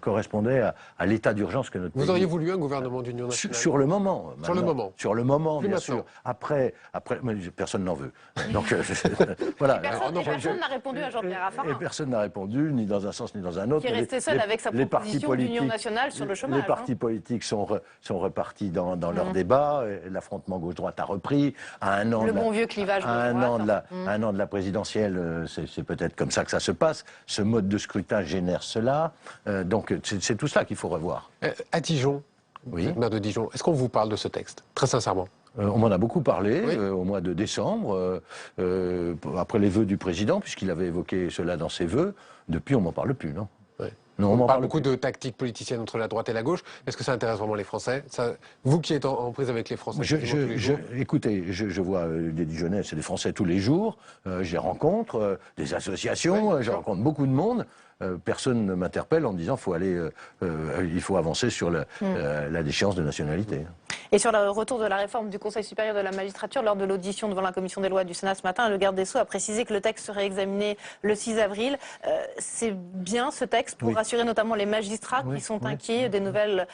correspondait à l'état d'urgence que notre pays...
Vous auriez voulu un gouvernement d'union nationale?
Sur le moment.
Sur le moment.
Sur le moment,
plus
bien
maintenant.
sûr. Après, mais personne n'en veut. Donc, voilà.
Personne n'a répondu à Jean-Pierre Raffarin.
Et personne n'a répondu, ni dans un sens, ni dans un autre.
Qui est resté seul avec sa proposition d'union nationale sur le chômage.
Les partis politiques sont repartis dans leur débat. L'affrontement gauche-droite a repris. À un an
le bon vieux clivage
gauche-droite. Un an de la présidentielle, c'est peut-être comme ça que ça se passe. Ce mode de scrutin génère cela. Donc c'est tout cela qu'il faut revoir.
À Dijon, maire de Dijon, est-ce qu'on vous parle de ce texte, très sincèrement?
On m'en a beaucoup parlé au mois de décembre, après les vœux du président, puisqu'il avait évoqué cela dans ses vœux. Depuis, on m'en parle plus, non?
Non, on parle beaucoup de tactique politicienne entre la droite et la gauche. Est-ce que ça intéresse vraiment les Français? Vous qui êtes en prise avec les Français,
écoutez, je vois des Dijonnais, c'est des Français tous les jours. Je les rencontre, des associations, je rencontre beaucoup de monde. Personne ne m'interpelle en me disant il faut avancer sur la déchéance de nationalité.
Et sur le retour de la réforme du Conseil supérieur de la magistrature, lors de l'audition devant la commission des lois du Sénat ce matin, le garde des Sceaux a précisé que le texte serait examiné le 6 avril. C'est bien ce texte pour rassurer notamment les magistrats qui sont inquiets des nouvelles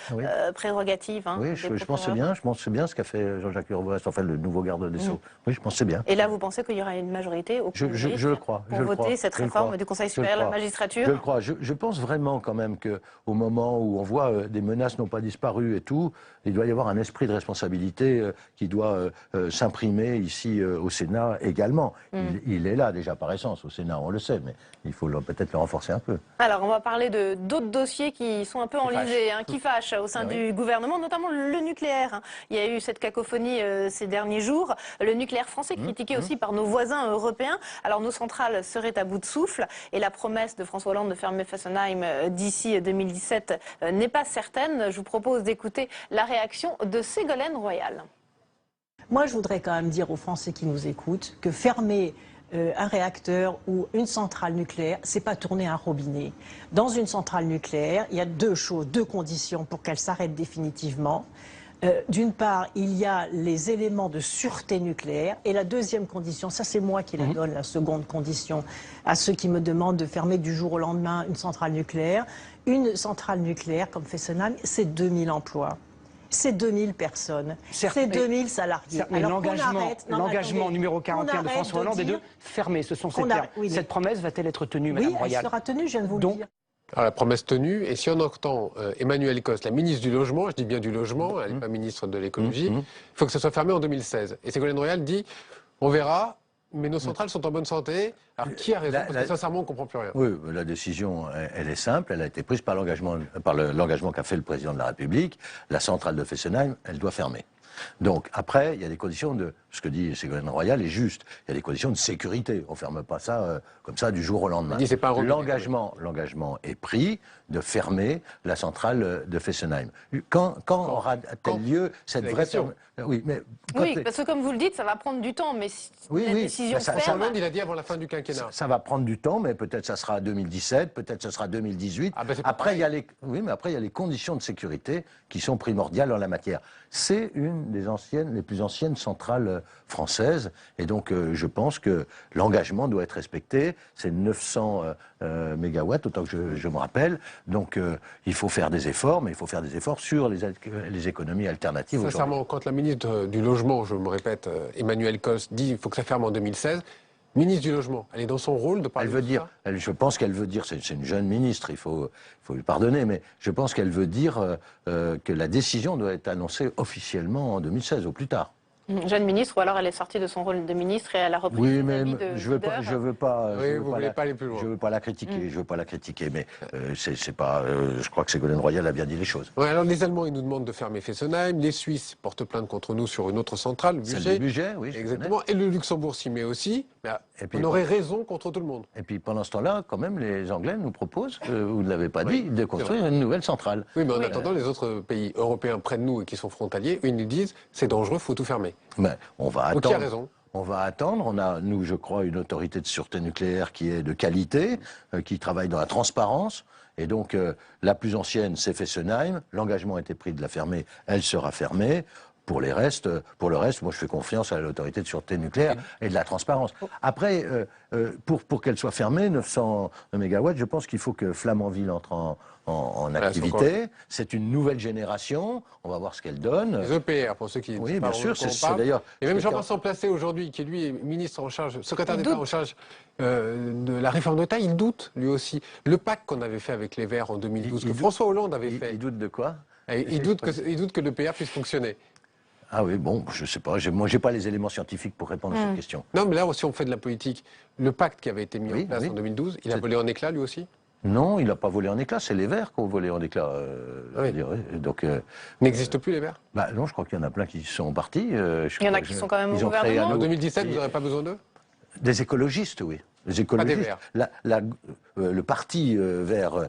prérogatives.
Oui, je pense que c'est bien ce qu'a fait Jean-Jacques Urvoas, enfin le nouveau garde des Sceaux. Oui, je pense que c'est bien.
Et là, vous pensez qu'il y aura une majorité au Congrès
je le crois.
pour voter cette réforme du Conseil supérieur de la magistrature?
Je le crois. Je pense vraiment quand même qu'au moment où on voit des menaces n'ont pas disparu et tout, il doit y avoir un esprit de responsabilité qui doit s'imprimer ici au Sénat également. Il est là déjà par essence au Sénat, on le sait, mais il faut peut-être le renforcer un peu.
Alors on va parler d'autres dossiers qui sont un peu enlisés, qui fâchent au sein du gouvernement, notamment le nucléaire. Il y a eu cette cacophonie ces derniers jours. Le nucléaire français critiqué aussi par nos voisins européens. Alors nos centrales seraient à bout de souffle et la promesse de François Hollande de fermer Fessenheim d'ici 2017 n'est pas certaine. Je vous propose d'écouter la réaction de Ségolène Royal.
Moi, je voudrais quand même dire aux Français qui nous écoutent que fermer un réacteur ou une centrale nucléaire, c'est pas tourner un robinet. Dans une centrale nucléaire, il y a deux conditions pour qu'elle s'arrête définitivement. D'une part, il y a les éléments de sûreté nucléaire. Et la deuxième condition, ça c'est moi qui la donne, la seconde condition, à ceux qui me demandent de fermer du jour au lendemain une centrale nucléaire. Une centrale nucléaire comme Fessenheim, c'est 2000 emplois. C'est 2000 personnes, c'est 2000 salariés.
Mais l'engagement numéro 41 de François Hollande est de fermer, ce sont ses termes. Cette promesse va-t-elle être tenue, Madame Royal?
Oui, elle sera tenue, je viens de vous le dire.
Alors, la promesse tenue, et si on entend Emmanuelle Cos, la ministre du Logement, je dis bien du Logement, elle n'est pas ministre de l'écologie, il faut que ça soit fermé en 2016. Et Ségolène Royal dit, on verra, mais nos centrales sont en bonne santé. Alors qui a raison? Parce que sincèrement, on ne comprend plus rien.
Oui, la décision, elle est simple, elle a été prise par l'engagement qu'a fait le président de la République. La centrale de Fessenheim, elle doit fermer. Donc après, il y a des conditions de... Ce que dit Ségolène Royal est juste. Il y a des conditions de sécurité. On ne ferme pas ça comme ça du jour au lendemain. L'engagement est pris de fermer la centrale de Fessenheim. Quand aura-t-elle lieu cette vraie...
Oui, parce que comme vous le dites, ça va prendre du temps, mais la décision ferme...
Il a dit avant la fin du quinquennat.
Ça va prendre du temps, mais peut-être ça sera 2017, peut-être ça sera 2018. Après, il y a les conditions de sécurité qui sont primordiales en la matière. C'est une des les plus anciennes centrales française. Et donc, je pense que l'engagement doit être respecté. C'est 900 mégawatts, autant que je me rappelle. Donc, il faut faire des efforts, mais il faut faire des efforts sur les économies alternatives.
Sincèrement, quand la ministre du Logement, je me répète, Emmanuelle Cos, dit qu'il faut que ça ferme en 2016, ministre du Logement, elle est dans son rôle de parler
de ça ? Je pense qu'elle veut dire, c'est une jeune ministre, il faut lui pardonner, mais je pense qu'elle veut dire que la décision doit être annoncée officiellement en 2016, au plus tard.
Jeune ministre, ou alors elle est sortie de son rôle de ministre et elle a repris
oui, mais
je veux pas
la critiquer, je veux pas la critiquer, mais c'est pas, je crois que Ségolène Royal a bien dit les choses.
Ouais, alors les Allemands, ils nous demandent de fermer Fessenheim, les Suisses portent plainte contre nous sur une autre centrale, le
Celle du budget, oui.
Exactement, et le Luxembourg s'y met aussi, mais on aurait raison contre tout le monde.
Et puis pendant ce temps-là, quand même, les Anglais nous proposent, vous ne l'avez pas dit, de construire une nouvelle centrale.
Oui, mais en attendant, les autres pays européens près de nous et qui sont frontaliers, ils nous disent, c'est dangereux, il faut tout fermer.
Mais on va attendre.
Donc, il a raison.
On va attendre. On a, nous, je crois, une autorité de sûreté nucléaire qui est de qualité, qui travaille dans la transparence. Et donc, la plus ancienne, c'est Fessenheim. L'engagement a été pris de la fermer. Elle sera fermée. Pour le reste, moi, je fais confiance à l'autorité de sûreté nucléaire et de la transparence. Après, pour qu'elle soit fermée, 900 mégawatts, je pense qu'il faut que Flamanville entre en activité. C'est une nouvelle génération. On va voir ce qu'elle donne.
Les EPR, pour ceux qui
oui, bien sûr, c'est d'ailleurs.
Et même Jean-Vincent Placé aujourd'hui, qui lui est ministre en charge, secrétaire d'État en charge de la réforme de l'État, il doute lui aussi. Le pacte qu'on avait fait avec les Verts en 2012, que François Hollande avait fait.
Il doute de quoi?
Il doute que l'EPR puisse fonctionner.
Ah oui, bon, je sais pas. Moi, j'ai pas les éléments scientifiques pour répondre à cette question.
Non, mais là aussi, on fait de la politique. Le pacte qui avait été mis en place en 2012, il a volé en éclats, lui aussi?
Non, il n'a pas volé en éclats. C'est les Verts qui ont volé en éclats. Donc,
n'existe plus les Verts?
Bah non, je crois qu'il y en a plein qui sont partis.
Il y en a qui sont quand même au gouvernement.
En 2017, vous n'aurez pas besoin d'eux?
Des écologistes, oui. Les écologistes.
Pas des Verts.
Le parti vert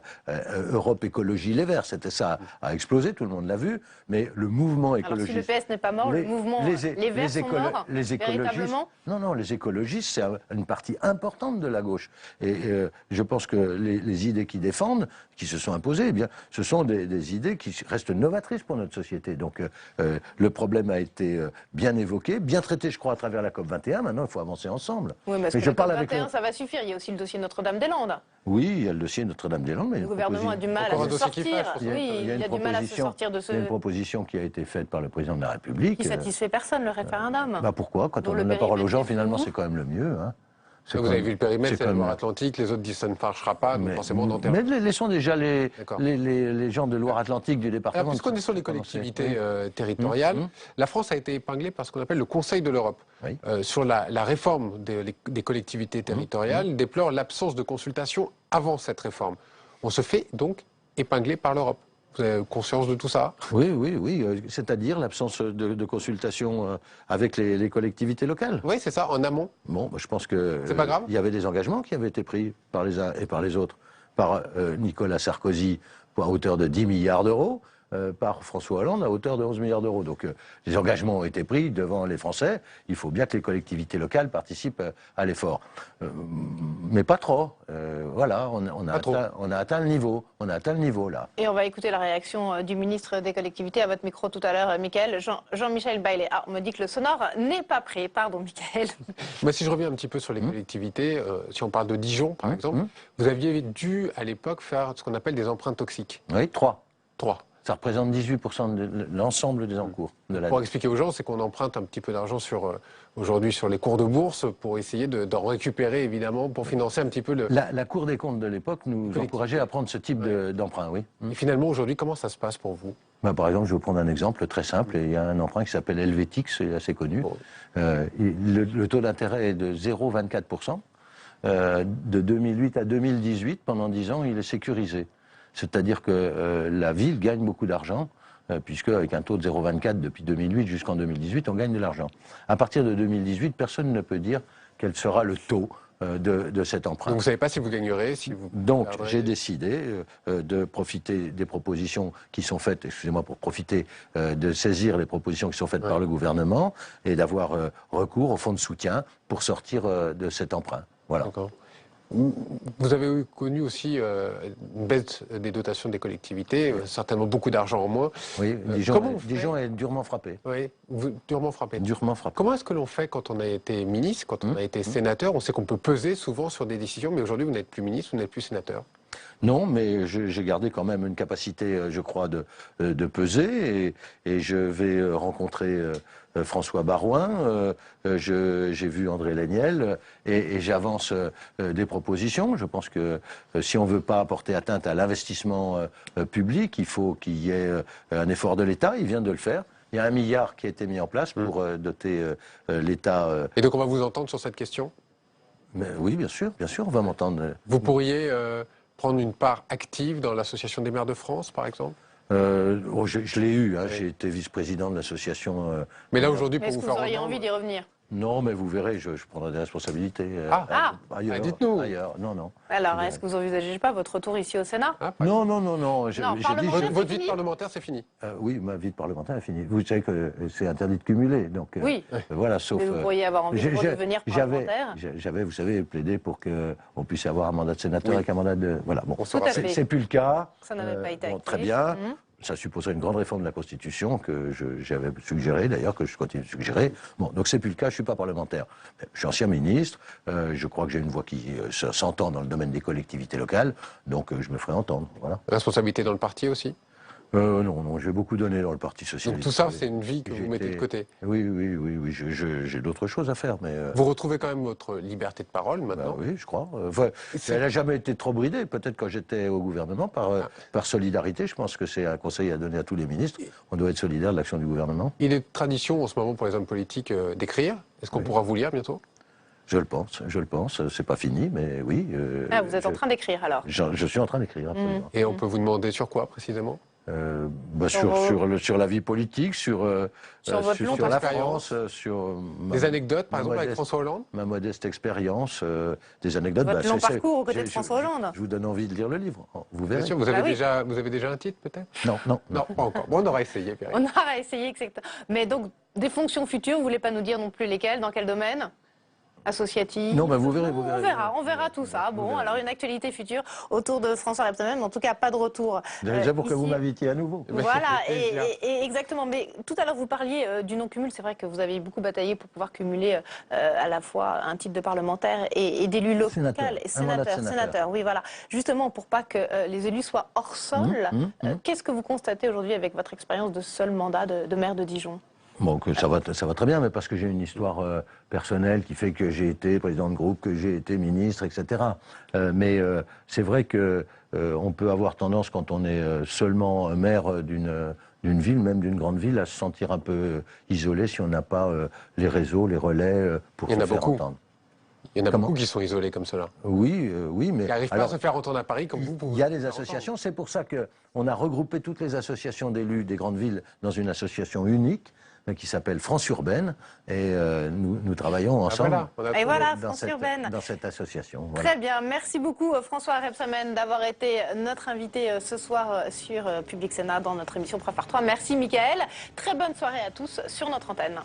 Europe Écologie Les Verts, c'était ça, a explosé, tout le monde l'a vu, mais le mouvement écologiste...
Alors si le PS n'est pas mort, le mouvement Les Verts sont morts, véritablement?
Non, les écologistes, c'est une partie importante de la gauche. Et je pense que les idées qu'ils défendent, qui se sont imposées, eh bien, ce sont des idées qui restent novatrices pour notre société. Donc le problème a été bien évoqué, bien traité, je crois, à travers la COP21. Maintenant, il faut avancer ensemble.
Oui, mais je parle avec COP21, ça va suffire. Il y a aussi le dossier Notre-Dame-des-Landes.
Oui, il y a le dossier Notre-Dame-des-Landes, mais
le gouvernement a du mal à se sortir.
Il y a du mal à se sortir de ce... Il y a une proposition qui a été faite par le président de la République.
Qui satisfait personne, le référendum.
Pourquoi? Quand on donne la parole aux gens, finalement, c'est quand même le mieux. Hein.
Vous avez vu le périmètre, c'est la Loire-Atlantique, les autres disent ça ne marchera pas, donc forcément on enterre.
Mais laissons déjà les gens de Loire-Atlantique du département.
Alors, puisqu'on est sur les collectivités territoriales, la France a été épinglée par ce qu'on appelle le Conseil de l'Europe. Sur la réforme des collectivités territoriales, déplore l'absence de consultation avant cette réforme. On se fait donc épingler par l'Europe. Vous avez conscience de tout ça?
Oui. C'est-à-dire l'absence de consultation avec les collectivités locales.
Oui, c'est ça, en amont.
Bon, je pense que
c'est pas grave.
Il y avait des engagements qui avaient été pris par les uns et par les autres, par Nicolas Sarkozy à hauteur de 10 milliards d'euros. Par François Hollande à hauteur de 11 milliards d'euros. Donc les engagements ont été pris devant les Français. Il faut bien que les collectivités locales participent à l'effort. Mais pas trop. Voilà, on a atteint le niveau. On a atteint le niveau là.
Et on va écouter la réaction du ministre des collectivités à votre micro tout à l'heure, Mickaël. Jean-Michel Baillet. Ah, on me dit que le sonore n'est pas prêt. Pardon, Mickaël.
Mais si je reviens un petit peu sur les collectivités, si on parle de Dijon, par exemple, vous aviez dû à l'époque faire ce qu'on appelle des emprunts toxiques.
Oui, 3.
Ça
représente 18% de l'ensemble des encours de l'année.
Pour expliquer aux gens, c'est qu'on emprunte un petit peu d'argent aujourd'hui sur les cours de bourse pour essayer d'en récupérer, évidemment, pour financer un petit peu le...
La Cour des comptes de l'époque nous encourageait à prendre ce type d'emprunt, oui.
Et finalement, aujourd'hui, comment ça se passe pour vous?
Par exemple, je vais vous prendre un exemple très simple. Il y a un emprunt qui s'appelle Helvétix, c'est assez connu. Le taux d'intérêt est de 0,24%. De 2008 à 2018, pendant 10 ans, il est sécurisé. C'est-à-dire que la ville gagne beaucoup d'argent, puisque avec un taux de 0,24 depuis 2008 jusqu'en 2018, on gagne de l'argent. À partir de 2018, personne ne peut dire quel sera le taux de cet emprunt.
Donc vous ne savez pas si vous gagnerez, si vous...
Donc j'ai décidé de profiter des propositions qui sont faites, excusez-moi, pour profiter de saisir les propositions qui sont faites par le gouvernement et d'avoir recours au fonds de soutien pour sortir de cet emprunt. Voilà.
Vous avez connu aussi une baisse des dotations des collectivités, certainement beaucoup d'argent en moins.
Oui, Dijon est durement frappé.
Oui, durement frappé.
Durement frappé.
Comment est-ce que l'on fait quand on a été ministre, quand on a été sénateur? On sait qu'on peut peser souvent sur des décisions, mais aujourd'hui vous n'êtes plus ministre, vous n'êtes plus sénateur.
Non, mais j'ai gardé quand même une capacité, je crois, de peser, et je vais rencontrer François Baroin, j'ai vu André Léniel, et j'avance des propositions. Je pense que si on ne veut pas porter atteinte à l'investissement public, il faut qu'il y ait un effort de l'État. Il vient de le faire. Il y a 1 milliard qui a été mis en place pour doter l'État.
Et donc on va vous entendre sur cette question?
Oui, bien sûr, on va m'entendre.
Vous pourriez prendre une part active dans l'Association des maires de France, par exemple?
Je l'ai eu, hein, j'ai été vice-président de l'association.
Mais là aujourd'hui, pour
est-ce
vous
que
faire
vous auriez
entendre...
envie d'y revenir?
Non, mais vous verrez, je prendrai des responsabilités. Ailleurs,
dites-nous.
Ailleurs, non.
Alors, est-ce que vous n'envisagez pas votre retour ici au Sénat?
Non.
Votre vie de parlementaire, c'est fini?
Oui, ma vie de parlementaire est finie. Vous savez que c'est interdit de cumuler, donc
oui.
voilà, sauf...
Mais vous pourriez avoir envie de redevenir parlementaire.
J'avais, vous savez, plaidé pour qu'on puisse avoir un mandat de sénateur avec un mandat de... Voilà, bon,
Tout à fait.
c'est plus le cas.
Ça n'avait pas été actif.
Très bien. Ça supposerait une grande réforme de la Constitution que j'avais suggéré, d'ailleurs, que je continue de suggérer. Bon, donc c'est plus le cas, je suis pas parlementaire. Je suis ancien ministre, je crois que j'ai une voix qui s'entend dans le domaine des collectivités locales, donc je me ferai entendre, voilà.
Responsabilité dans le parti aussi?
Non, j'ai beaucoup donné dans le Parti Socialiste.
Donc tout ça, c'est une vie que vous mettez de côté?
Oui, j'ai d'autres choses à faire, mais...
Vous retrouvez quand même votre liberté de parole, maintenant?
Oui, je crois. Elle n'a jamais été trop bridée, peut-être quand j'étais au gouvernement, par solidarité. Je pense que c'est un conseil à donner à tous les ministres. On doit être solidaire de l'action du gouvernement.
Il est tradition en ce moment pour les hommes politiques d'écrire. Est-ce qu'on pourra vous lire bientôt?
Je le pense. C'est pas fini, mais oui.
Vous êtes en train d'écrire, alors?
Je suis en train d'écrire, absolument.
Et on peut vous demander sur quoi, précisément?
Sur la vie politique, sur la France, sur...
Des anecdotes, par exemple, avec François Hollande?
Ma modeste expérience, des anecdotes...
Votre long parcours aux côtés de François Hollande.
Je vous donne envie de lire le livre, vous verrez.
Bien sûr, vous avez déjà un titre, peut-être?
Non,
pas encore. Bon, on aura essayé, Pierre.
On aura essayé, exactement. Mais donc, des fonctions futures, vous voulez pas nous dire non plus lesquelles, dans quel domaine? Associative?
Non, vous verrez.
On verra tout ça. Bon, alors une actualité future autour de François Rebsamen, mais en tout cas pas de retour.
Déjà pour que vous m'invitiez à nouveau.
Voilà, et exactement. Mais tout à l'heure vous parliez du non-cumul. C'est vrai que vous avez beaucoup bataillé pour pouvoir cumuler à la fois un titre de parlementaire et d'élu local et sénateur. Oui, voilà. Justement pour pas que les élus soient hors sol. Qu'est-ce que vous constatez aujourd'hui avec votre expérience de seul mandat de maire de Dijon?
Bon, que ça va très bien, mais parce que j'ai une histoire personnelle qui fait que j'ai été président de groupe, que j'ai été ministre, etc. Mais c'est vrai que on peut avoir tendance, quand on est seulement maire d'une ville, même d'une grande ville, à se sentir un peu isolé si on n'a pas les réseaux, les relais pour se faire entendre.
Il y en a beaucoup qui sont isolés comme cela.
Oui, mais...
Qui n'arrivent pas à se faire entendre à Paris comme vous.
Il y a des associations, c'est pour ça qu'on a regroupé toutes les associations d'élus des grandes villes dans une association unique, qui s'appelle France Urbaine, et nous travaillons ensemble dans cette association. Voilà.
Très bien, merci beaucoup François Rebsamen d'avoir été notre invité ce soir sur Public Sénat dans notre émission Preuve par 3. Merci Mickaël, très bonne soirée à tous sur notre antenne.